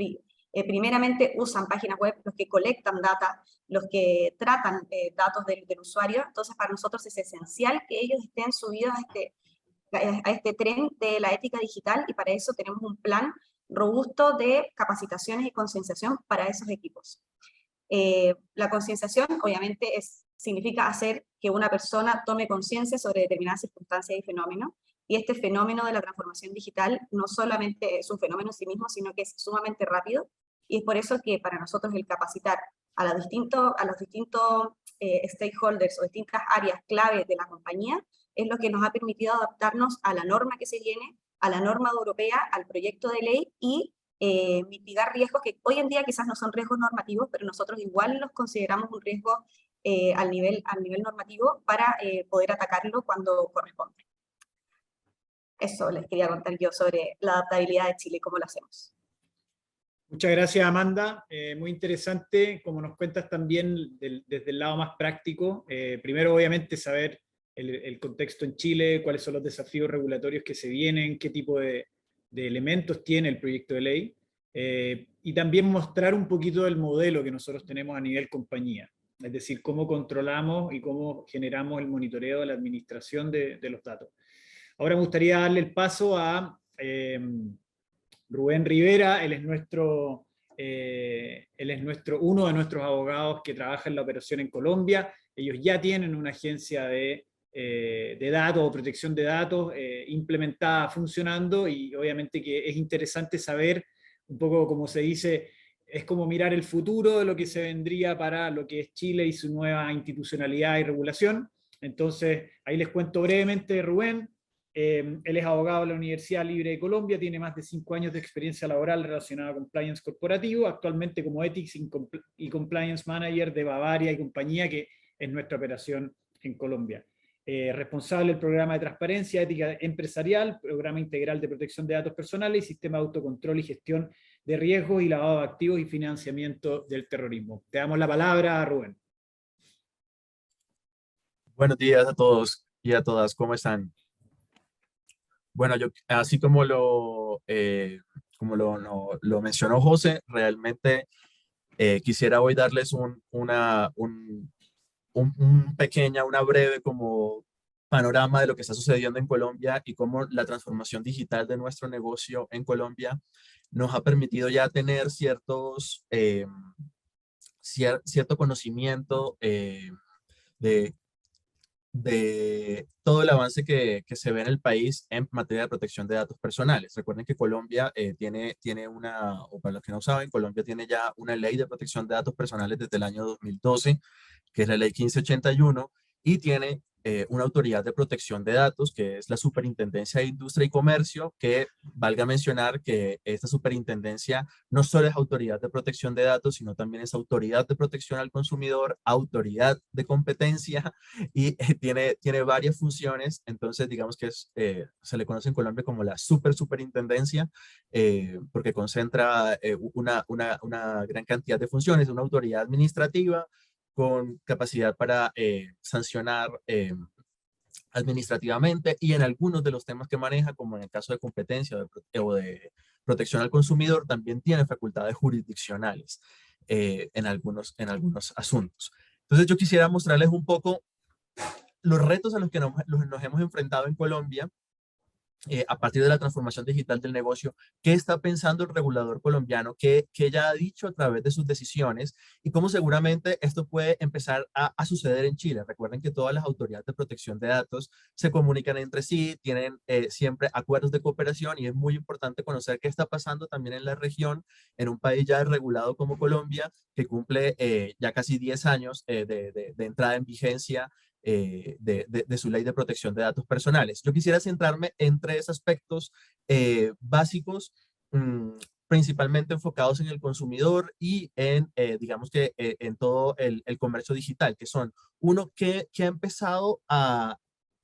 primeramente usan páginas web, los que colectan data, los que tratan datos del usuario. Entonces, para nosotros es esencial que ellos estén subidos a este tren de la ética digital, y para eso tenemos un plan robusto de capacitaciones y concienciación para esos equipos. La concienciación, obviamente, significa hacer que una persona tome conciencia sobre determinadas circunstancias y fenómenos, y este fenómeno de la transformación digital no solamente es un fenómeno en sí mismo, sino que es sumamente rápido, y es por eso que para nosotros el capacitar a los distintos stakeholders o distintas áreas clave de la compañía es lo que nos ha permitido adaptarnos a la norma que se viene, a la norma europea, al proyecto de ley, y mitigar riesgos que hoy en día quizás no son riesgos normativos, pero nosotros igual los consideramos un riesgo al nivel normativo para poder atacarlo cuando corresponde. Eso les quería contar yo sobre la adaptabilidad de Chile y cómo lo hacemos. Muchas gracias, Amanda. Muy interesante, como nos cuentas también desde el lado más práctico. Primero, obviamente, saber el contexto en Chile, cuáles son los desafíos regulatorios que se vienen, qué tipo de elementos tiene el proyecto de ley, y también mostrar un poquito el modelo que nosotros tenemos a nivel compañía, es decir, cómo controlamos y cómo generamos el monitoreo de la administración de los datos. Ahora me gustaría darle el paso a Rubén Rivera. Él es nuestro Él es uno de nuestros abogados que trabaja en la operación en Colombia. Ellos ya tienen una agencia de datos o protección de datos implementada, funcionando, y obviamente que es interesante saber un poco, como se dice, es como mirar el futuro de lo que se vendría para lo que es Chile y su nueva institucionalidad y regulación. Entonces, ahí les cuento brevemente de Rubén. Él es abogado de la Universidad Libre de Colombia, tiene más de 5 años de experiencia laboral relacionada a compliance corporativo, actualmente como Ethics y Compliance Manager de Bavaria y compañía, que es nuestra operación en Colombia. Responsable del programa de transparencia, ética empresarial, programa integral de protección de datos personales y sistema de autocontrol y gestión de riesgos y lavado de activos y financiamiento del terrorismo. Te damos la palabra, Rubén. Buenos días a todos y a todas, ¿cómo están? Bueno, yo, así como lo mencionó José, realmente quisiera hoy darles una breve como panorama de lo que está sucediendo en Colombia y cómo la transformación digital de nuestro negocio en Colombia nos ha permitido ya tener cierto conocimiento de todo el avance que se ve en el país en materia de protección de datos personales. Recuerden que Colombia o para los que no saben, Colombia tiene ya una ley de protección de datos personales desde el año 2012, que es la ley 1581, y tiene una autoridad de protección de datos, que es la Superintendencia de Industria y Comercio, que valga mencionar que esta superintendencia no solo es autoridad de protección de datos, sino también es autoridad de protección al consumidor, autoridad de competencia, y tiene varias funciones. Entonces digamos que se le conoce en Colombia como la superintendencia, porque concentra una gran cantidad de funciones, una autoridad administrativa con capacidad para sancionar administrativamente, y en algunos de los temas que maneja, como en el caso de competencia o de protección al consumidor, también tiene facultades jurisdiccionales en algunos asuntos. Entonces yo quisiera mostrarles un poco los retos a los que nos hemos enfrentado en Colombia a partir de la transformación digital del negocio. ¿Qué está pensando el regulador colombiano? ¿Qué ya ha dicho a través de sus decisiones? Y cómo seguramente esto puede empezar a suceder en Chile. Recuerden que todas las autoridades de protección de datos se comunican entre sí, tienen siempre acuerdos de cooperación, y es muy importante conocer qué está pasando también en la región, en un país ya regulado como Colombia, que cumple ya casi 10 años de entrada en vigencia de su ley de protección de datos personales. Yo quisiera centrarme en 3 aspectos básicos, principalmente enfocados en el consumidor y en, digamos que en todo el comercio digital, que son, uno,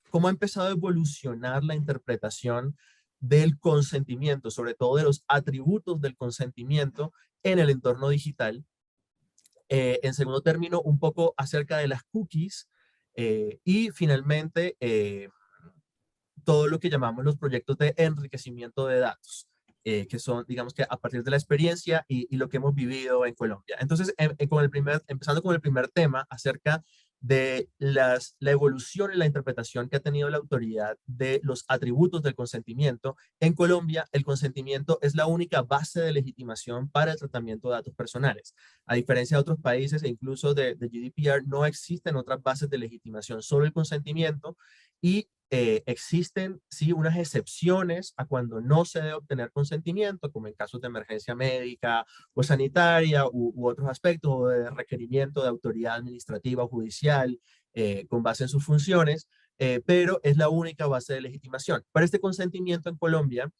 cómo ha empezado a evolucionar la interpretación del consentimiento, sobre todo de los atributos del consentimiento en el entorno digital. En segundo término, un poco acerca de las cookies, y finalmente todo lo que llamamos los proyectos de enriquecimiento de datos, que son, digamos que a partir de la experiencia y lo que hemos vivido en Colombia. Entonces, empezando con el primer tema acerca de la evolución y la interpretación que ha tenido la autoridad de los atributos del consentimiento. En Colombia, el consentimiento es la única base de legitimación para el tratamiento de datos personales. A diferencia de otros países e incluso de GDPR, no existen otras bases de legitimación, solo el consentimiento, y existen, sí, unas excepciones a cuando no se debe obtener consentimiento, como en casos de emergencia médica o sanitaria u otros aspectos, o de requerimiento de autoridad administrativa o judicial con base en sus funciones, pero es la única base de legitimación. Para este consentimiento en Colombia,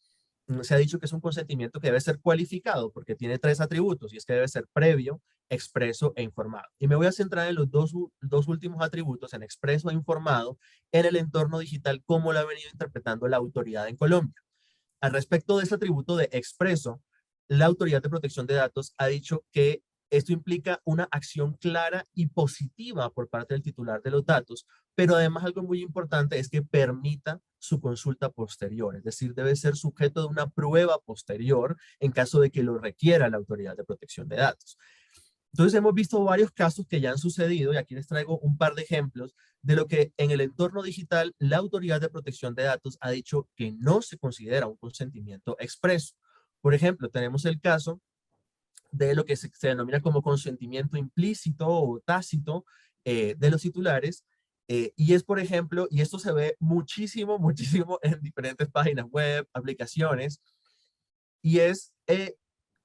se ha dicho que es un consentimiento que debe ser cualificado porque tiene 3 atributos, y es que debe ser previo, expreso e informado. Y me voy a centrar en los dos últimos atributos, en expreso e informado, en el entorno digital, como lo ha venido interpretando la autoridad en Colombia. Al respecto de este atributo de expreso, la Autoridad de Protección de Datos ha dicho que esto implica una acción clara y positiva por parte del titular de los datos, pero además algo muy importante es que permita su consulta posterior, es decir, debe ser sujeto de una prueba posterior en caso de que lo requiera la Autoridad de Protección de Datos. Entonces hemos visto varios casos que ya han sucedido, y aquí les traigo un par de ejemplos de lo que en el entorno digital la Autoridad de Protección de Datos ha dicho que no se considera un consentimiento expreso. Por ejemplo, tenemos el caso de lo que se denomina como consentimiento implícito o tácito de los titulares. Y es, por ejemplo, y esto se ve muchísimo, muchísimo en diferentes páginas web, aplicaciones, y es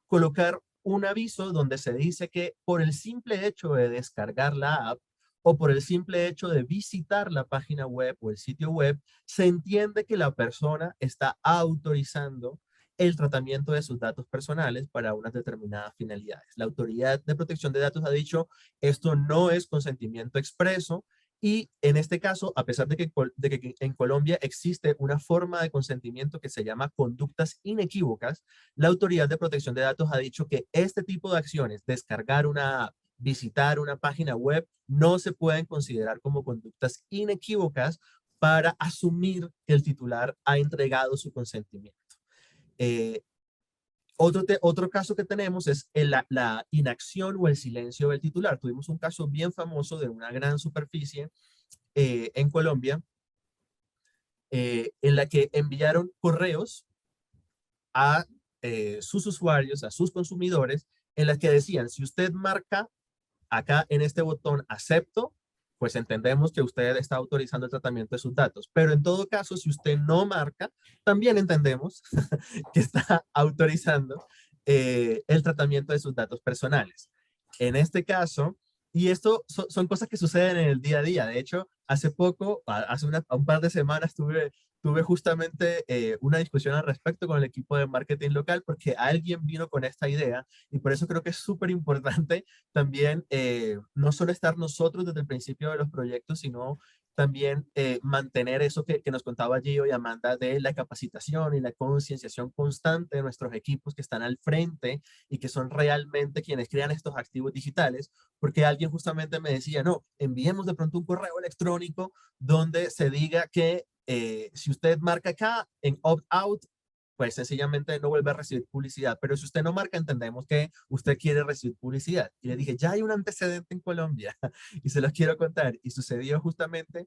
colocar un aviso donde se dice que por el simple hecho de descargar la app o por el simple hecho de visitar la página web o el sitio web, se entiende que la persona está autorizando el tratamiento de sus datos personales para unas determinadas finalidades. La Autoridad de Protección de Datos ha dicho, esto no es consentimiento expreso, y en este caso, a pesar de que en Colombia existe una forma de consentimiento que se llama conductas inequívocas, la Autoridad de Protección de Datos ha dicho que este tipo de acciones, descargar una app, visitar una página web, no se pueden considerar como conductas inequívocas para asumir que el titular ha entregado su consentimiento. Otro caso que tenemos es la inacción o el silencio del titular. Tuvimos un caso bien famoso de una gran superficie en Colombia en la que enviaron correos a sus usuarios, a sus consumidores, en las que decían, si usted marca acá en este botón acepto, pues entendemos que usted está autorizando el tratamiento de sus datos. Pero en todo caso, si usted no marca, también entendemos que está autorizando el tratamiento de sus datos personales. En este caso, y esto son cosas que suceden en el día a día. De hecho, hace poco, hace un par de semanas, tuve justamente una discusión al respecto con el equipo de marketing local porque alguien vino con esta idea y por eso creo que es súper importante también no solo estar nosotros desde el principio de los proyectos, sino también mantener eso que nos contaba Gio y Amanda de la capacitación y la concienciación constante de nuestros equipos que están al frente y que son realmente quienes crean estos activos digitales, porque alguien justamente me decía, no, enviemos de pronto un correo electrónico donde se diga que si usted marca acá en opt-out, pues sencillamente no vuelve a recibir publicidad. Pero si usted no marca, entendemos que usted quiere recibir publicidad. Y le dije, ya hay un antecedente en Colombia y se los quiero contar. Y sucedió justamente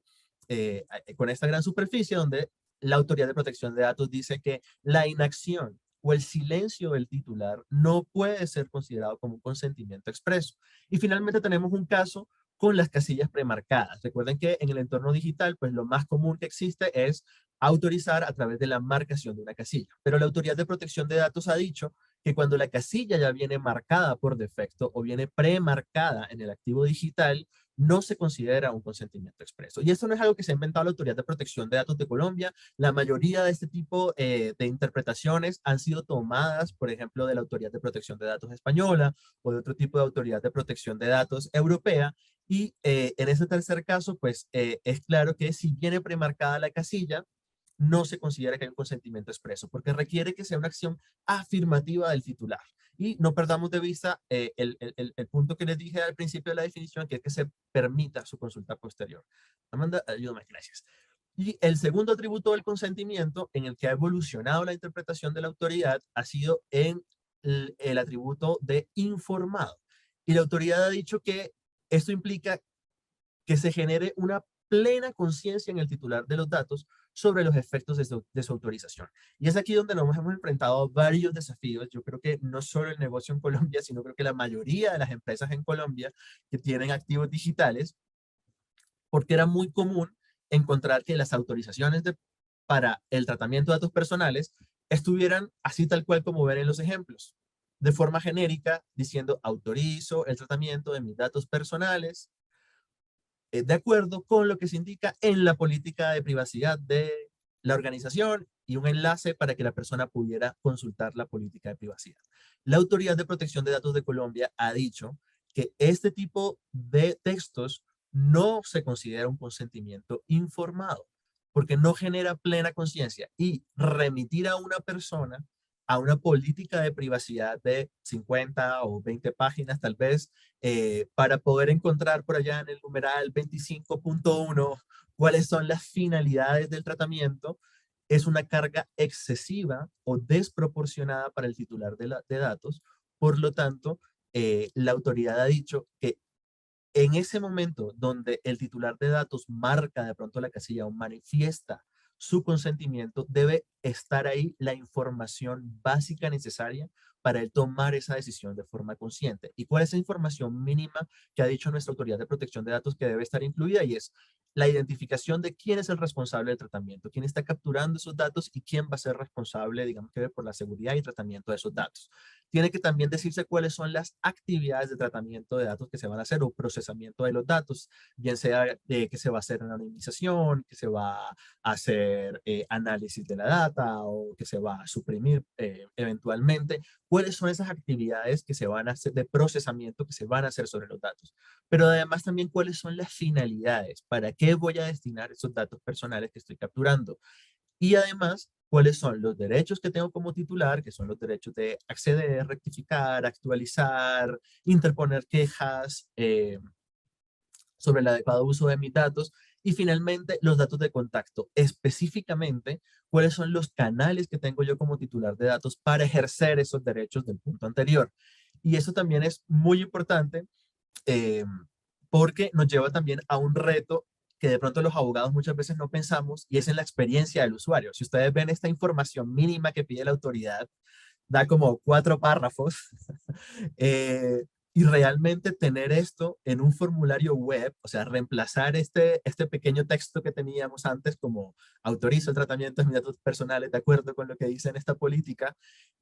con esta gran superficie donde la Autoridad de Protección de Datos dice que la inacción o el silencio del titular no puede ser considerado como un consentimiento expreso. Y finalmente tenemos un caso con las casillas premarcadas. Recuerden que en el entorno digital, pues lo más común que existe es autorizar a través de la marcación de una casilla. Pero la Autoridad de Protección de Datos ha dicho que cuando la casilla ya viene marcada por defecto o viene premarcada en el activo digital, no se considera un consentimiento expreso. Y esto no es algo que se ha inventado la Autoridad de Protección de Datos de Colombia. La mayoría de este tipo de interpretaciones han sido tomadas, por ejemplo, de la Autoridad de Protección de Datos española o de otro tipo de Autoridad de Protección de Datos europea. Y en ese tercer caso, pues es claro que si viene premarcada la casilla, no se considera que hay un consentimiento expreso, porque requiere que sea una acción afirmativa del titular. Y no perdamos de vista el punto que les dije al principio de la definición, que es que se permita su consulta posterior. Amanda, ayúdame, gracias. Y el segundo atributo del consentimiento en el que ha evolucionado la interpretación de la autoridad ha sido en el atributo de informado. Y la autoridad ha dicho que esto implica que se genere una plena conciencia en el titular de los datos sobre los efectos de su autorización. Y es aquí donde nos hemos enfrentado a varios desafíos. Yo creo que no solo el negocio en Colombia, sino creo que la mayoría de las empresas en Colombia que tienen activos digitales, porque era muy común encontrar que las autorizaciones para el tratamiento de datos personales estuvieran así tal cual como ven en los ejemplos, de forma genérica, diciendo autorizo el tratamiento de mis datos personales de acuerdo con lo que se indica en la política de privacidad de la organización y un enlace para que la persona pudiera consultar la política de privacidad. La Autoridad de Protección de Datos de Colombia ha dicho que este tipo de textos no se considera un consentimiento informado, porque no genera plena conciencia y remitir a una persona a una política de privacidad de 50 o 20 páginas tal vez, para poder encontrar por allá en el numeral 25.1 cuáles son las finalidades del tratamiento, es una carga excesiva o desproporcionada para el titular de datos. Por lo tanto, la autoridad ha dicho que en ese momento donde el titular de datos marca de pronto la casilla o manifiesta su consentimiento, debe estar ahí la información básica necesaria para él tomar esa decisión de forma consciente. ¿Y cuál es esa información mínima que ha dicho nuestra Autoridad de Protección de Datos que debe estar incluida? Y es la identificación de quién es el responsable del tratamiento, quién está capturando esos datos y quién va a ser responsable, digamos que por la seguridad y tratamiento de esos datos. Tiene que también decirse cuáles son las actividades de tratamiento de datos que se van a hacer o procesamiento de los datos, bien sea que se va a hacer anonimización, que se va a hacer análisis de la data o que se va a suprimir eventualmente. ¿Cuáles son esas actividades que se van a hacer de procesamiento que se van a hacer sobre los datos? Pero además también cuáles son las finalidades, para qué voy a destinar esos datos personales que estoy capturando. Y además, cuáles son los derechos que tengo como titular, que son los derechos de acceder, rectificar, actualizar, interponer quejas sobre el adecuado uso de mis datos. Y finalmente, los datos de contacto, específicamente, cuáles son los canales que tengo yo como titular de datos para ejercer esos derechos del punto anterior. Y eso también es muy importante eh, porque nos lleva también a un reto que de pronto los abogados muchas veces no pensamos, y es en la experiencia del usuario. Si ustedes ven esta información mínima que pide la autoridad, da como 4 párrafos, y realmente tener esto en un formulario web, o sea, reemplazar este pequeño texto que teníamos antes como autorizo el tratamiento de mis datos personales de acuerdo con lo que dice en esta política,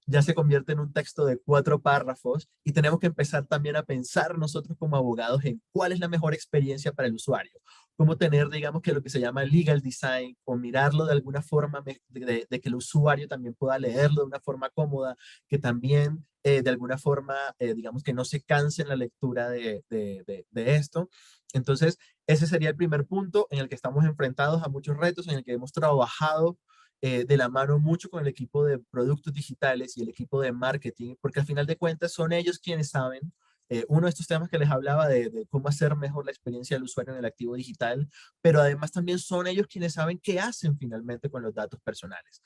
ya se convierte en un texto de 4 párrafos y tenemos que empezar también a pensar nosotros como abogados en cuál es la mejor experiencia para el usuario. Cómo tener, digamos, que lo que se llama legal design o mirarlo de alguna forma de que el usuario también pueda leerlo de una forma cómoda, que también de alguna forma, digamos, que no se canse en la lectura de esto. Entonces, ese sería el primer punto en el que estamos enfrentados a muchos retos, en el que hemos trabajado de la mano mucho con el equipo de productos digitales y el equipo de marketing, porque al final de cuentas son ellos quienes saben uno de estos temas que les hablaba de cómo hacer mejor la experiencia del usuario en el activo digital, pero además también son ellos quienes saben qué hacen finalmente con los datos personales.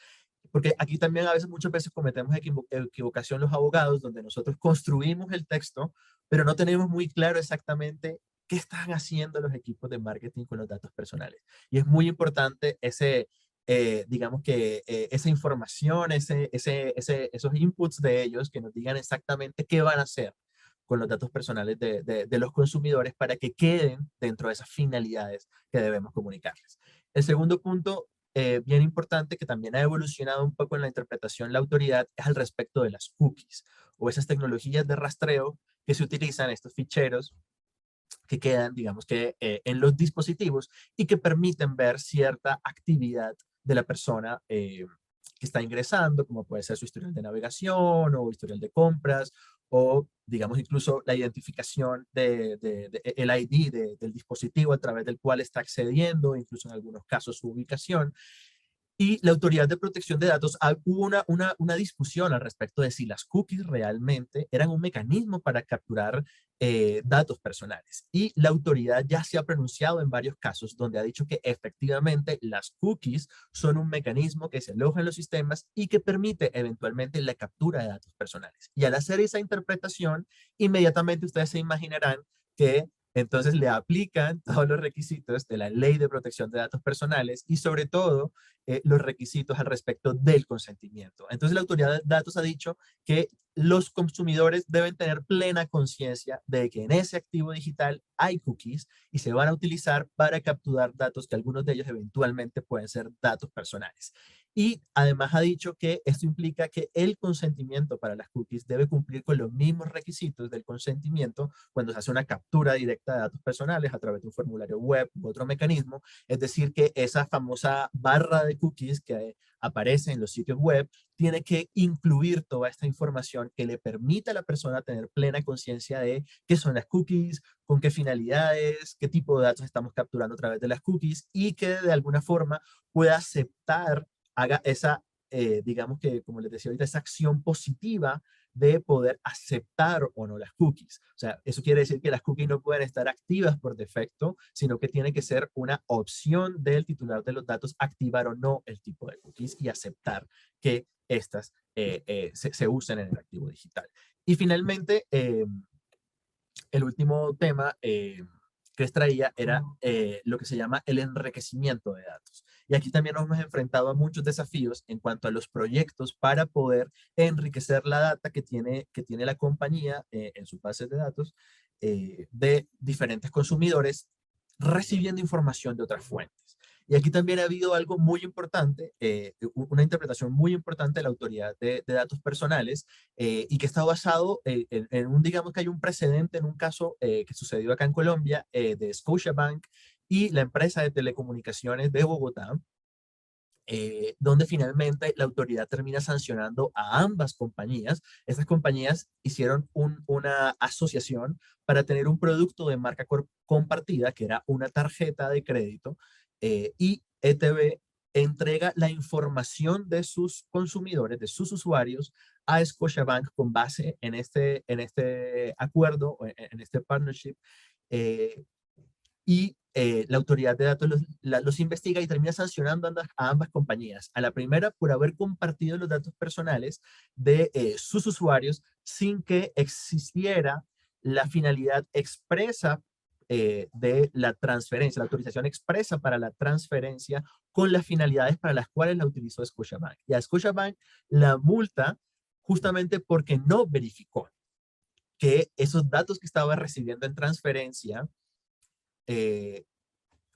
Porque aquí también a veces, muchas veces cometemos equivocación los abogados, donde nosotros construimos el texto, pero no tenemos muy claro exactamente qué están haciendo los equipos de marketing con los datos personales. Y es muy importante digamos que esa información, esos inputs de ellos que nos digan exactamente qué van a hacer con los datos personales de los consumidores para que queden dentro de esas finalidades que debemos comunicarles. El segundo punto, bien importante, que también ha evolucionado un poco en la interpretación la autoridad, es al respecto de las cookies o esas tecnologías de rastreo que se utilizan, estos ficheros que quedan, digamos que en los dispositivos y que permiten ver cierta actividad de la persona que está ingresando, como puede ser su historial de navegación o historial de compras, o digamos incluso la identificación el ID del dispositivo a través del cual está accediendo, incluso en algunos casos su ubicación. Y la Autoridad de Protección de Datos, hubo una discusión al respecto de si las cookies realmente eran un mecanismo para capturar datos personales. Y la autoridad ya se ha pronunciado en varios casos donde ha dicho que efectivamente las cookies son un mecanismo que se aloja en los sistemas y que permite eventualmente la captura de datos personales. Y al hacer esa interpretación, inmediatamente ustedes se imaginarán que entonces le aplican todos los requisitos de la Ley de Protección de Datos Personales y sobre todo los requisitos al respecto del consentimiento. Entonces la Autoridad de Datos ha dicho que los consumidores deben tener plena conciencia de que en ese activo digital hay cookies y se van a utilizar para capturar datos que algunos de ellos eventualmente pueden ser datos personales. Y además ha dicho que esto implica que el consentimiento para las cookies debe cumplir con los mismos requisitos del consentimiento cuando se hace una captura directa de datos personales a través de un formulario web u otro mecanismo. Es decir, que esa famosa barra de cookies que aparece en los sitios web tiene que incluir toda esta información que le permita a la persona tener plena conciencia de qué son las cookies, con qué finalidades, qué tipo de datos estamos capturando a través de las cookies y que de alguna forma pueda aceptar, haga esa, digamos que, como les decía ahorita, esa acción positiva de poder aceptar o no las cookies. O sea, eso quiere decir que las cookies no pueden estar activas por defecto, sino que tiene que ser una opción del titular de los datos activar o no el tipo de cookies y aceptar que estas se usen en el activo digital. Y finalmente, el último tema que extraía era lo que se llama el enriquecimiento de datos. Y aquí también nos hemos enfrentado a muchos desafíos en cuanto a los proyectos para poder enriquecer la data que tiene la compañía en sus bases de datos de diferentes consumidores recibiendo información de otras fuentes. Y aquí también ha habido algo muy importante, una interpretación muy importante de la autoridad de datos personales y que está basado en un, digamos que hay un precedente en un caso que sucedió acá en Colombia de Scotiabank y la empresa de telecomunicaciones de Bogotá, donde finalmente la autoridad termina sancionando a ambas compañías. Estas compañías hicieron una asociación para tener un producto de marca compartida, que era una tarjeta de crédito, y ETB entrega la información de sus consumidores, de sus usuarios, a Scotiabank con base en este acuerdo, en este partnership, y la autoridad de datos los investiga y termina sancionando a ambas compañías. A la primera por haber compartido los datos personales de sus usuarios sin que existiera la finalidad expresa de la transferencia, la autorización expresa para la transferencia con las finalidades para las cuales la utilizó Scotiabank. Y a Scotiabank la multa justamente porque no verificó que esos datos que estaba recibiendo en transferencia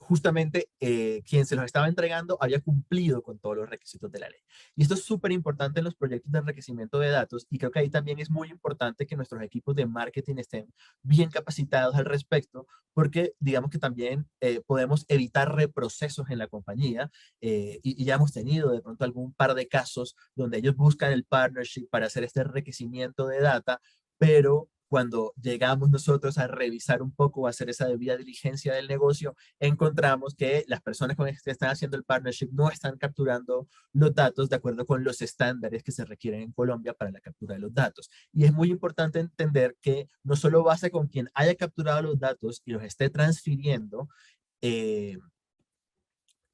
justamente quien se los estaba entregando había cumplido con todos los requisitos de la ley. Y esto es súper importante en los proyectos de enriquecimiento de datos y creo que ahí también es muy importante que nuestros equipos de marketing estén bien capacitados al respecto porque digamos que también podemos evitar reprocesos en la compañía y ya hemos tenido de pronto algún par de casos donde ellos buscan el partnership para hacer este enriquecimiento de data, pero cuando llegamos nosotros a revisar un poco, a hacer esa debida diligencia del negocio, encontramos que las personas con las que están haciendo el partnership no están capturando los datos de acuerdo con los estándares que se requieren en Colombia para la captura de los datos. Y es muy importante entender que no solo basta con quien haya capturado los datos y los esté transfiriendo,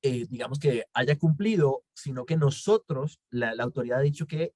digamos que haya cumplido, sino que nosotros, la autoridad ha dicho que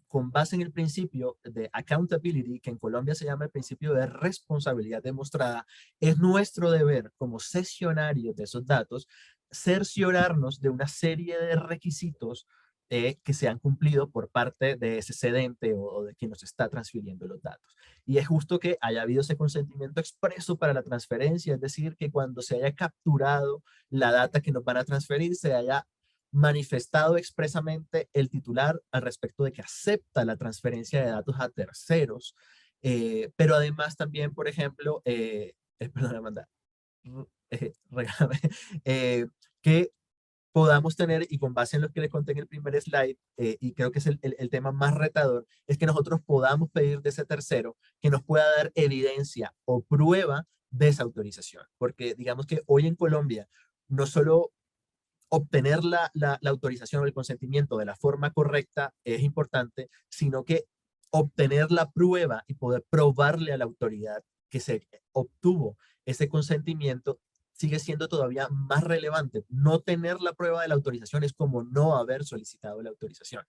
con base en el principio de accountability, que en Colombia se llama el principio de responsabilidad demostrada, es nuestro deber como cesionarios de esos datos cerciorarnos de una serie de requisitos que se han cumplido por parte de ese cedente o de quien nos está transfiriendo los datos. Y es justo que haya habido ese consentimiento expreso para la transferencia, es decir, que cuando se haya capturado la data que nos van a transferir, se haya manifestado expresamente el titular al respecto de que acepta la transferencia de datos a terceros, pero además también, por ejemplo, perdón, Amanda, regálame, que podamos tener, y con base en lo que les conté en el primer slide, y creo que es el tema más retador, es que nosotros podamos pedir de ese tercero que nos pueda dar evidencia o prueba de esa autorización, porque digamos que hoy en Colombia no solo obtener la autorización o el consentimiento de la forma correcta es importante, sino que obtener la prueba y poder probarle a la autoridad que se obtuvo ese consentimiento sigue siendo todavía más relevante. No tener la prueba de la autorización es como no haber solicitado la autorización.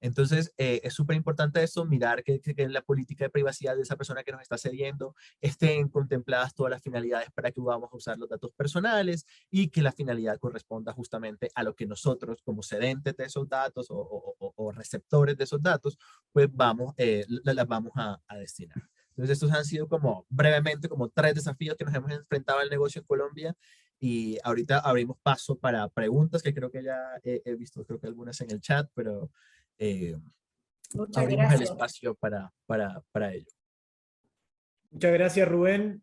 Entonces, es súper importante eso, mirar que en la política de privacidad de esa persona que nos está cediendo estén contempladas todas las finalidades para que vamos a usar los datos personales y que la finalidad corresponda justamente a lo que nosotros como cedentes de esos datos o receptores de esos datos, pues las vamos a destinar. Entonces, estos han sido como brevemente como 3 desafíos que nos hemos enfrentado al negocio en Colombia y ahorita abrimos paso para preguntas que creo que ya he visto, creo que algunas en el chat, pero abrimos el espacio para ello. Muchas gracias, Rubén.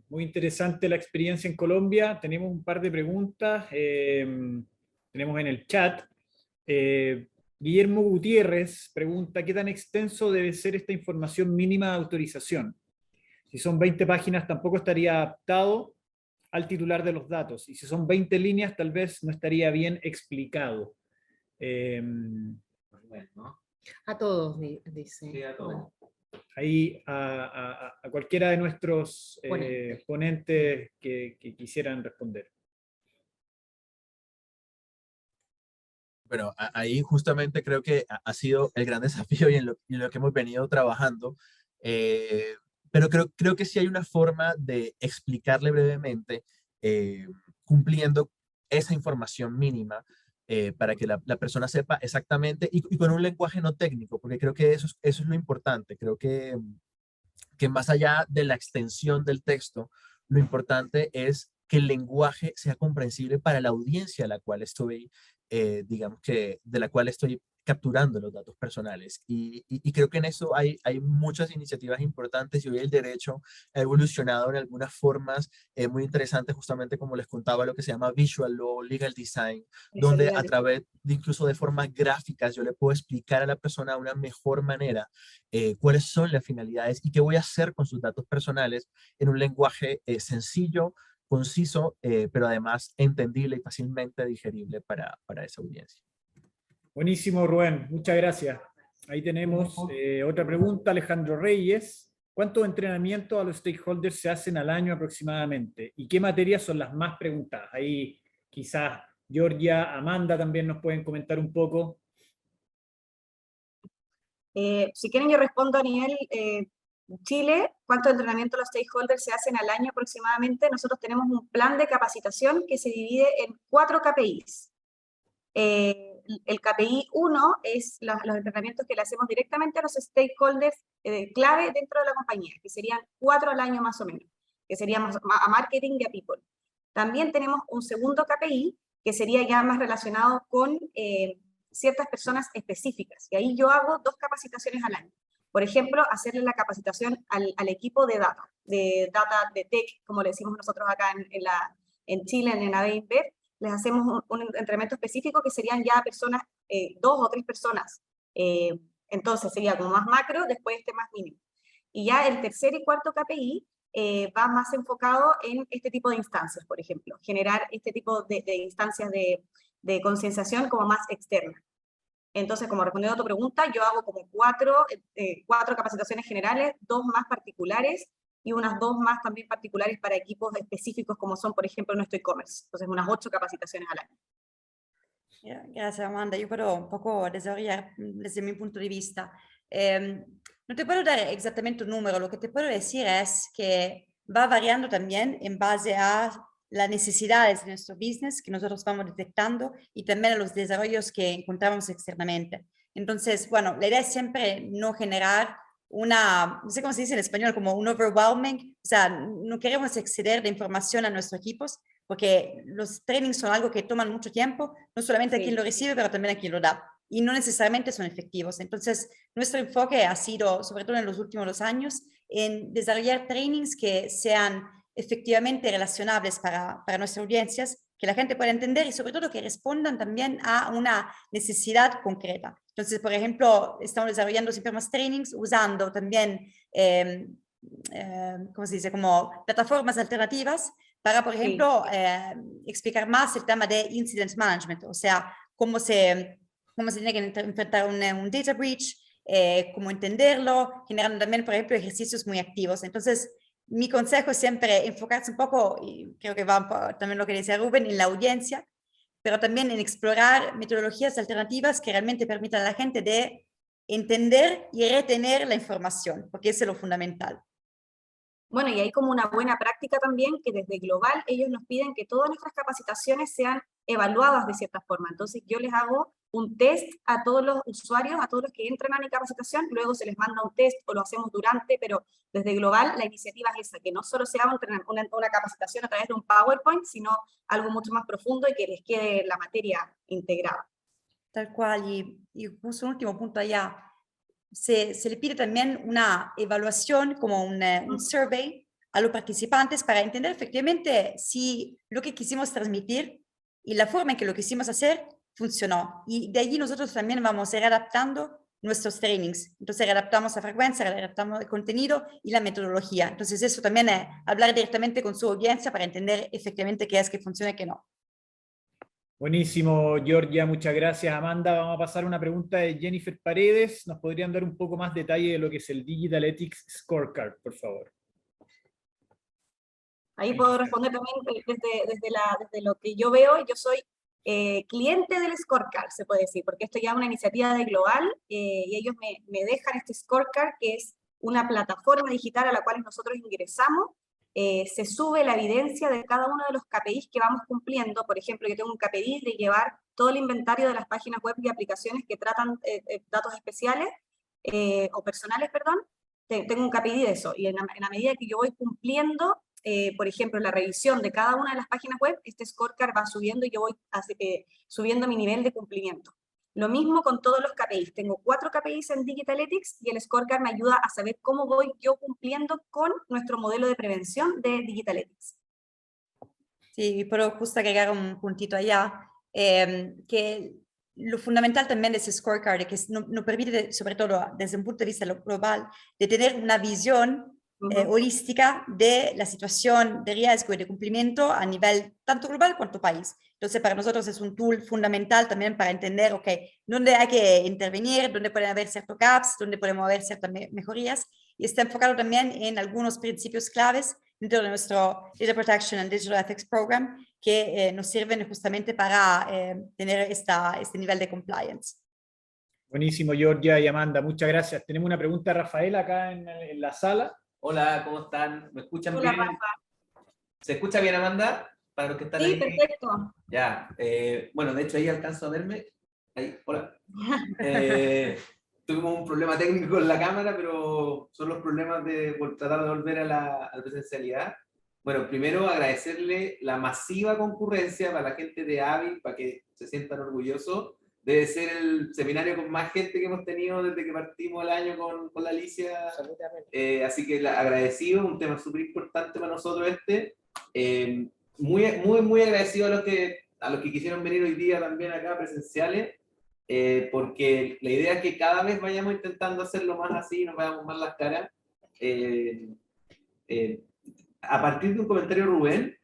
Muy interesante la experiencia en Colombia. Tenemos un par de preguntas. Tenemos en el chat. Guillermo Gutiérrez pregunta, ¿qué tan extenso debe ser esta información mínima de autorización? Si son 20 páginas, tampoco estaría adaptado al titular de los datos. Y si son 20 líneas, tal vez no estaría bien explicado. A todos, dice. Sí, a todos. Bueno. Ahí a cualquiera de nuestros ponentes que quisieran responder. Bueno, ahí justamente creo que ha sido el gran desafío y en lo que hemos venido trabajando. pero creo que sí hay una forma de explicarle brevemente, cumpliendo esa información mínima, para que la persona sepa exactamente, y con un lenguaje no técnico, porque creo que eso es lo importante. Creo que más allá de la extensión del texto, lo importante es que el lenguaje sea comprensible para la audiencia a la cual estoy, digamos que, de la cual estoy capturando los datos personales. Y creo que en eso hay muchas iniciativas importantes, y hoy el derecho ha evolucionado en algunas formas muy interesantes, justamente como les contaba, lo que se llama Visual Law, Legal Design, donde a través de incluso de formas gráficas yo le puedo explicar a la persona de una mejor manera cuáles son las finalidades y qué voy a hacer con sus datos personales en un lenguaje sencillo, conciso, pero además entendible y fácilmente digerible para esa audiencia. Buenísimo, Rubén, muchas gracias. Ahí tenemos otra pregunta, Alejandro Reyes. ¿Cuántos entrenamientos a los stakeholders se hacen al año aproximadamente? ¿Y qué materias son las más preguntadas? Ahí quizás Georgia, Amanda también nos pueden comentar un poco. Si quieren yo respondo a nivel Chile, ¿cuántos entrenamientos los stakeholders se hacen al año aproximadamente? Nosotros tenemos un plan de capacitación que se divide en 4 KPIs. El KPI 1 es los entrenamientos que le hacemos directamente a los stakeholders clave dentro de la compañía, que serían 4 al año más o menos, que serían a marketing y a people. También tenemos un segundo KPI, que sería ya más relacionado con ciertas personas específicas, y ahí yo hago 2 capacitaciones al año. Por ejemplo, hacerle la capacitación al equipo de data de tech, como le decimos nosotros acá en Chile, en ABINBEF. Les hacemos un entrenamiento específico que serían ya personas, 2 o 3 personas. Entonces sería como más macro, después más mínimo. Y ya el tercer y cuarto KPI va más enfocado en este tipo de instancias, por ejemplo, generar este tipo de instancias de concienciación como más externa. Entonces, como respondiendo a tu pregunta, yo hago como 4 capacitaciones generales, 2 más particulares, y unas 2 más también particulares para equipos específicos como son, por ejemplo, nuestro e-commerce. Entonces, unas 8 capacitaciones al año. Gracias, Amanda. Yo puedo un poco desarrollar desde mi punto de vista. No te puedo dar exactamente un número, lo que te puedo decir es que va variando también en base a las necesidades de nuestro business que nosotros vamos detectando y también a los desarrollos que encontramos externamente. Entonces, bueno, la idea es siempre no generar no sé cómo se dice en español, como un overwhelming, o sea, no queremos exceder de información a nuestros equipos, porque los trainings son algo que toman mucho tiempo, no solamente a quien lo recibe, pero también a quien lo da, y no necesariamente son efectivos. Entonces, nuestro enfoque ha sido, sobre todo en los últimos 2 años, en desarrollar trainings que sean efectivamente relacionables para nuestras audiencias, que la gente pueda entender y sobre todo que respondan también a una necesidad concreta. Entonces, por ejemplo, estamos desarrollando siempre más trainings usando también, ¿cómo se dice? Como plataformas alternativas para, por ejemplo, explicar más el tema de incident management, o sea, cómo se tiene que enfrentar un data breach, cómo entenderlo, generando también, por ejemplo, ejercicios muy activos. Entonces, mi consejo es siempre enfocarse un poco, y creo que va también lo que decía Rubén, en la audiencia, pero también en explorar metodologías alternativas que realmente permitan a la gente de entender y retener la información, porque eso es lo fundamental. Bueno, y hay como una buena práctica también que desde Global ellos nos piden que todas nuestras capacitaciones sean evaluadas de cierta forma. Entonces yo les hago un test a todos los usuarios, a todos los que entran a mi capacitación, luego se les manda un test o lo hacemos durante, pero desde Global la iniciativa es esa, que no solo sea una capacitación a través de un PowerPoint, sino algo mucho más profundo y que les quede la materia integrada. Tal cual, y justo un último punto allá. Se le pide también una evaluación, como un survey a los participantes para entender efectivamente si lo que quisimos transmitir y la forma en que lo quisimos hacer funcionó. Y de allí nosotros también vamos a ir adaptando nuestros trainings. Entonces adaptamos la frecuencia, adaptamos el contenido y la metodología. Entonces eso también es hablar directamente con su audiencia para entender efectivamente qué es que funciona y qué no. Buenísimo, Georgia, muchas gracias. Amanda, vamos a pasar a una pregunta de Jennifer Paredes. ¿Nos podrían dar un poco más detalle de lo que es el Digital Ethics Scorecard, por favor? Ahí puedo responder también desde lo que yo veo. Yo soy cliente del Scorecard, se puede decir, porque esto ya es una iniciativa de Global y ellos me dejan este Scorecard que es una plataforma digital a la cual nosotros ingresamos, se sube la evidencia de cada uno de los KPIs que vamos cumpliendo. Por ejemplo, yo tengo un KPI de llevar todo el inventario de las páginas web y aplicaciones que tratan datos especiales, o personales, perdón. Tengo un KPI de eso, y en la medida que yo voy cumpliendo, por ejemplo, la revisión de cada una de las páginas web, este scorecard va subiendo y yo voy subiendo mi nivel de cumplimiento. Lo mismo con todos los KPIs. Tengo 4 KPIs en Digitalytics y el scorecard me ayuda a saber cómo voy yo cumpliendo con nuestro modelo de prevención de Digitalytics. Sí, pero justo agregar un puntito allá, que lo fundamental también de ese scorecard es que nos permite, sobre todo desde un punto de vista global, de tener una visión holística de la situación de riesgo y de cumplimiento a nivel tanto global cuanto país. Entonces, para nosotros es un tool fundamental también para entender, ok, dónde hay que intervenir, dónde pueden haber ciertos gaps, dónde podemos haber ciertas mejorías, y está enfocado también en algunos principios claves dentro de nuestro Data Protection and Digital Ethics Program, que nos sirven justamente para tener este nivel de compliance. Buenísimo, Georgia y Amanda, muchas gracias. Tenemos una pregunta de Rafael acá en la sala. Hola, ¿cómo están? ¿Me escuchan Hola, bien? Rafa. ¿Se escucha bien, Amanda? Para los que están ahí. Sí, perfecto. Ya, bueno, de hecho ahí alcanzo a verme. Ahí, hola. Tuvimos un problema técnico con la cámara, pero son los problemas por tratar de volver a la presencialidad. Bueno, primero agradecerle la masiva concurrencia para la gente de AVI, para que se sientan orgullosos. Debe ser el seminario con más gente que hemos tenido desde que partimos el año con la Alicia. Así que agradecido, un tema súper importante para nosotros este. Muy agradecido a los que quisieron venir hoy día también acá presenciales, porque la idea es que cada vez vayamos intentando hacerlo más así, nos vayamos más las caras. A partir de un comentario de Rubén,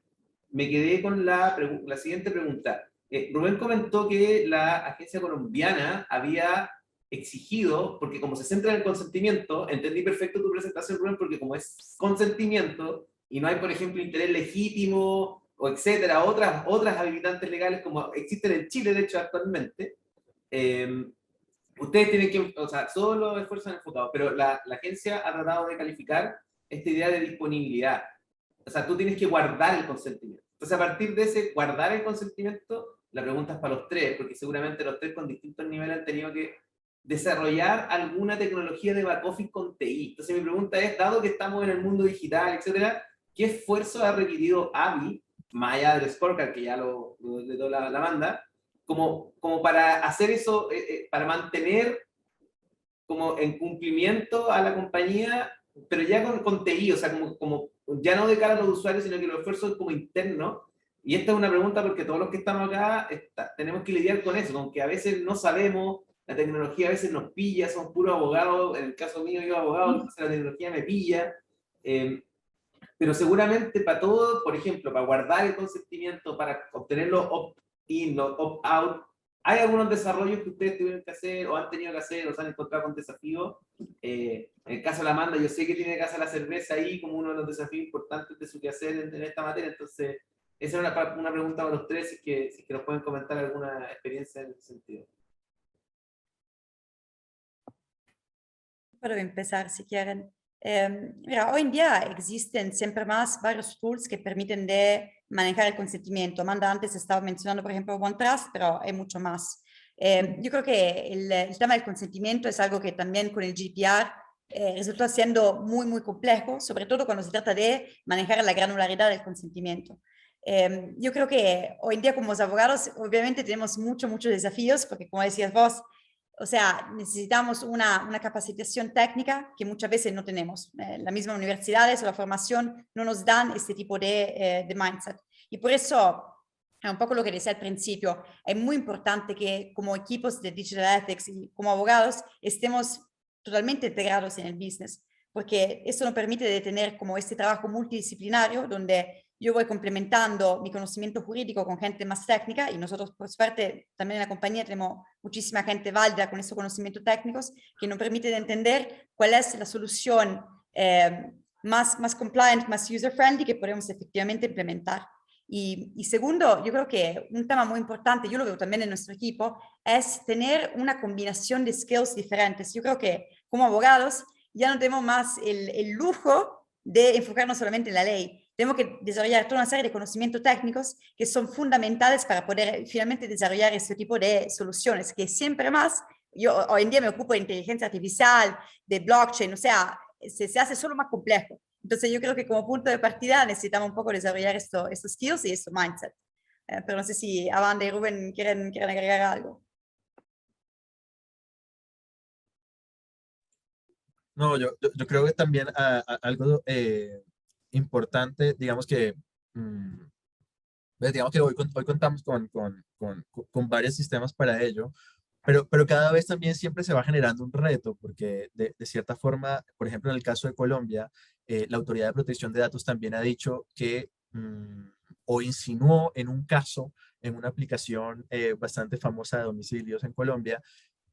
me quedé con la siguiente pregunta. Rubén comentó que la agencia colombiana había exigido, porque como se centra en el consentimiento, entendí perfecto tu presentación, Rubén, porque como es consentimiento y no hay, por ejemplo, interés legítimo o etcétera, otras habilitantes legales como existen en Chile, de hecho, actualmente, ustedes tienen que, o sea, todos los esfuerzos han enfocado, pero la agencia ha tratado de calificar esta idea de disponibilidad. O sea, tú tienes que guardar el consentimiento. Entonces, a partir de ese guardar el consentimiento, la pregunta es para los tres, porque seguramente los tres con distintos niveles han tenido que desarrollar alguna tecnología de back office con TI. Entonces, mi pregunta es, dado que estamos en el mundo digital, etcétera, ¿qué esfuerzo ha requerido AVI, más allá del scorecard, que ya lo dio la banda, como para hacer eso, para mantener como en cumplimiento a la compañía, pero ya con TI, o sea, como ya no de cara a los usuarios, sino que los esfuerzos como internos? Y esta es una pregunta porque todos los que estamos acá tenemos que lidiar con eso, con que a veces no sabemos, la tecnología a veces nos pilla, somos puros abogados, en el caso mío yo abogado, entonces la tecnología me pilla, pero seguramente para todo, por ejemplo, para guardar el consentimiento, para obtener los opt-in, los opt-out, ¿hay algunos desarrollos que ustedes tuvieron que hacer o han tenido que hacer o se han encontrado con desafíos? En el caso de la Amanda, yo sé que tiene que hacer la cerveza ahí como uno de los desafíos importantes de su quehacer en esta materia, entonces esa es una pregunta para los tres, si es que nos pueden comentar alguna experiencia en ese sentido. Para empezar, si quieren. Mira, hoy en día existen siempre más varios tools que permiten de manejar el consentimiento. Amanda antes estaba mencionando, por ejemplo, OneTrust, pero hay mucho más. Yo creo que el tema del consentimiento es algo que también con el GDPR resultó siendo muy complejo, sobre todo cuando se trata de manejar la granularidad del consentimiento. Yo creo que hoy en día como abogados obviamente tenemos muchos desafíos, porque como decías vos, o sea, necesitamos una capacitación técnica que muchas veces no tenemos. Las mismas universidades o la formación no nos dan este tipo de mindset. Y por eso, un poco lo que decía al principio, es muy importante que como equipos de Digital Ethics y como abogados estemos totalmente integrados en el business, porque eso nos permite de tener como este trabajo multidisciplinario donde yo voy complementando mi conocimiento jurídico con gente más técnica y nosotros, por suerte, también en la compañía tenemos muchísima gente válida con esos conocimientos técnicos que nos permite de entender cuál es la solución más compliant, más user-friendly que podemos efectivamente implementar. Y segundo, yo creo que un tema muy importante, yo lo veo también en nuestro equipo, es tener una combinación de skills diferentes. Yo creo que como abogados ya no tenemos más el lujo de enfocarnos solamente en la ley. Tenemos que desarrollar toda una serie de conocimientos técnicos que son fundamentales para poder finalmente desarrollar este tipo de soluciones, que siempre más, yo hoy en día me ocupo de inteligencia artificial, de blockchain, o sea, se hace solo más complejo. Entonces yo creo que como punto de partida necesitamos un poco desarrollar estos skills y este mindset. Pero no sé si Amanda y Rubén quieren agregar algo. No, yo creo que también algo importante, digamos que, digamos que hoy contamos con varios sistemas para ello, pero cada vez también siempre se va generando un reto, porque de cierta forma, por ejemplo, en el caso de Colombia, la Autoridad de Protección de Datos también ha dicho que, o insinuó en un caso, en una aplicación bastante famosa de domicilios en Colombia,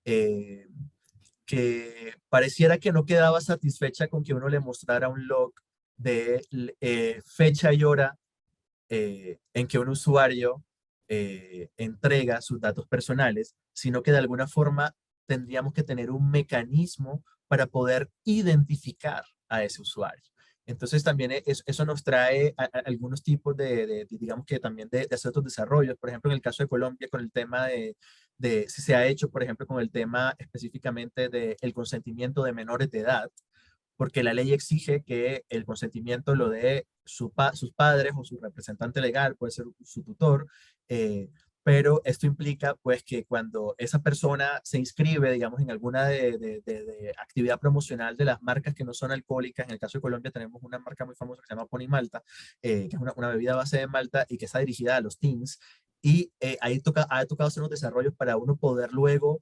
eh, que pareciera que no quedaba satisfecha con que uno le mostrara un log de fecha y hora en que un usuario entrega sus datos personales, sino que de alguna forma tendríamos que tener un mecanismo para poder identificar a ese usuario. Entonces también eso nos trae algunos tipos digamos que también de hacer otros desarrollos. Por ejemplo, en el caso de Colombia, con el tema de si se ha hecho, por ejemplo, con el tema específicamente del consentimiento de menores de edad, porque la ley exige que el consentimiento lo dé sus padres o su representante legal, puede ser su tutor, pero esto implica pues que cuando esa persona se inscribe, digamos, en alguna de actividad promocional de las marcas que no son alcohólicas, en el caso de Colombia tenemos una marca muy famosa que se llama Pony Malta, que es una bebida a base de malta y que está dirigida a los teens, y ahí ha tocado hacer unos desarrollos para uno poder luego,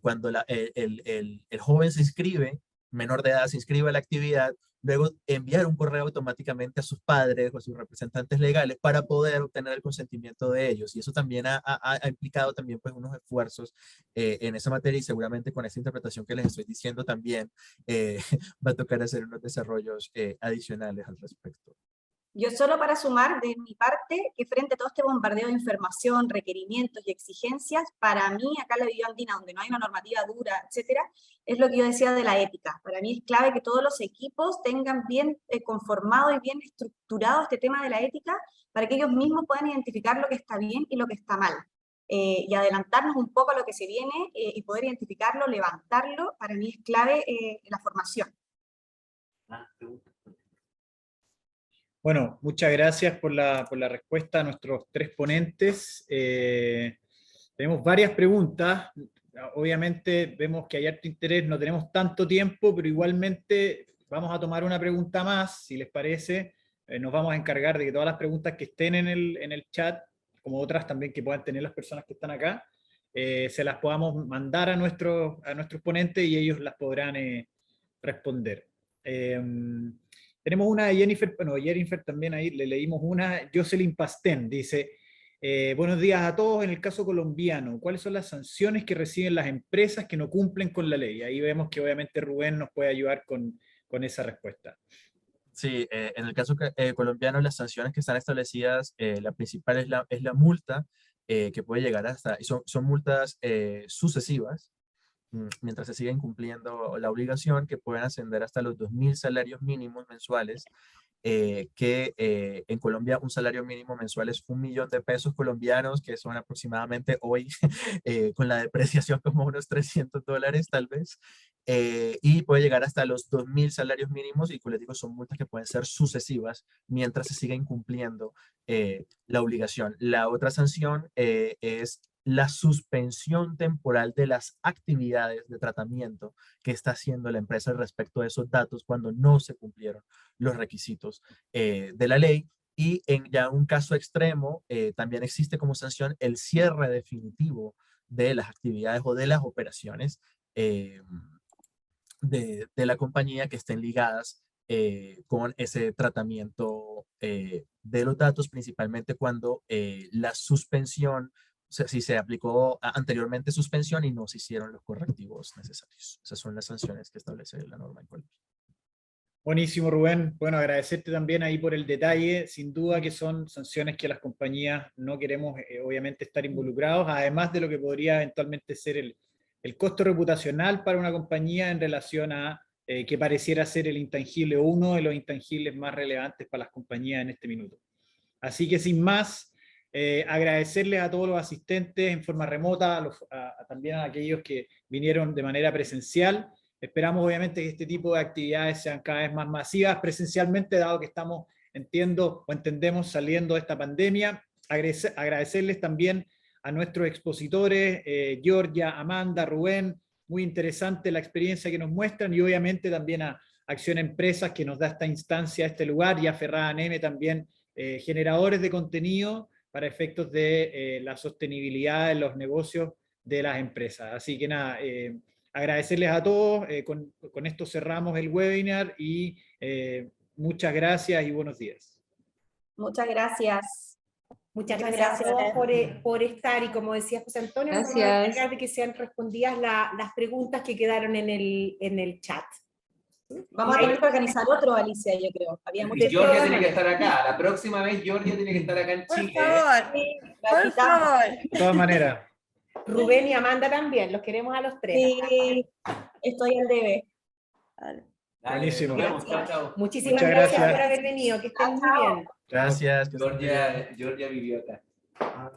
cuando el joven se inscribe, menor de edad se inscribe a la actividad, luego enviar un correo automáticamente a sus padres o a sus representantes legales para poder obtener el consentimiento de ellos. Y eso también ha implicado también pues unos esfuerzos en esa materia, y seguramente con esa interpretación que les estoy diciendo también va a tocar hacer unos desarrollos adicionales al respecto. Yo solo para sumar de mi parte que frente a todo este bombardeo de información, requerimientos y exigencias, para mí acá en la Villa Andina, donde no hay una normativa dura, etcétera, es lo que yo decía de la ética. Para mí es clave que todos los equipos tengan bien conformado y bien estructurado este tema de la ética para que ellos mismos puedan identificar lo que está bien y lo que está mal. Y adelantarnos un poco a lo que se viene y poder identificarlo, levantarlo, para mí es clave la formación. Bueno, muchas gracias por la respuesta a nuestros tres ponentes. Tenemos varias preguntas. Obviamente vemos que hay harto interés, no tenemos tanto tiempo, pero igualmente vamos a tomar una pregunta más, si les parece. Nos vamos a encargar de que todas las preguntas que estén en el chat, como otras también que puedan tener las personas que están acá, se las podamos mandar a nuestros ponentes y ellos las podrán responder. Tenemos una de Jennifer, bueno, Jennifer también ahí le leímos una, Jocelyn Pastén, dice, buenos días a todos, en el caso colombiano, ¿cuáles son las sanciones que reciben las empresas que no cumplen con la ley? Ahí vemos que obviamente Rubén nos puede ayudar con esa respuesta. Sí, en el caso colombiano, las sanciones que están establecidas, la principal es la multa, que puede llegar hasta, y son multas sucesivas, mientras se siga incumpliendo la obligación, que pueden ascender hasta los 2.000 salarios mínimos mensuales, que en Colombia un salario mínimo mensual es 1.000.000 de pesos colombianos, que son aproximadamente hoy, con la depreciación, como unos $300 tal vez, y puede llegar hasta los 2.000 salarios mínimos, y como les digo, son multas que pueden ser sucesivas mientras se siga incumpliendo la obligación. La otra sanción es la suspensión temporal de las actividades de tratamiento que está haciendo la empresa respecto a esos datos cuando no se cumplieron los requisitos de la ley. Y en ya un caso extremo, también existe como sanción el cierre definitivo de las actividades o de las operaciones de la compañía que estén ligadas con ese tratamiento de los datos, principalmente cuando la suspensión, o sea, si se aplicó anteriormente suspensión y no se hicieron los correctivos necesarios. Esas son las sanciones que establece la norma en Colombia. Buenísimo, Rubén. Bueno, agradecerte también ahí por el detalle. Sin duda que son sanciones que las compañías no queremos, obviamente, estar involucrados, además de lo que podría eventualmente ser el costo reputacional para una compañía en relación a que pareciera ser el intangible o uno de los intangibles más relevantes para las compañías en este minuto. Así que sin más, agradecerles a todos los asistentes en forma remota, también a aquellos que vinieron de manera presencial. Esperamos obviamente que este tipo de actividades sean cada vez más masivas presencialmente, dado que estamos, entendemos saliendo de esta pandemia. Agradecerles también a nuestros expositores, Georgia, Amanda, Rubén, muy interesante la experiencia que nos muestran, y obviamente también a Acción Empresas, que nos da esta instancia, este lugar, y a Ferrada Neme también, generadores de contenido para efectos de la sostenibilidad de los negocios de las empresas. Así que nada, agradecerles a todos, con esto cerramos el webinar y muchas gracias y buenos días. Muchas gracias. Muchas gracias a todos por estar, y como decía José Antonio, nos vamos a encargar de que sean respondidas las preguntas que quedaron en el chat. Vamos a tener que organizar otro, Alicia, yo creo. Y Georgia tiene que estar acá. La próxima vez Georgia tiene que estar acá en Chile. Por favor. De todas maneras. Rubén y Amanda también, los queremos a los tres. Sí, estoy al debe. Vale. Buenísimo. Nos vemos. Chao, chao. Muchísimas Muchas gracias gracias por haber venido, que estén muy bien. Gracias. Georgia vivió acá.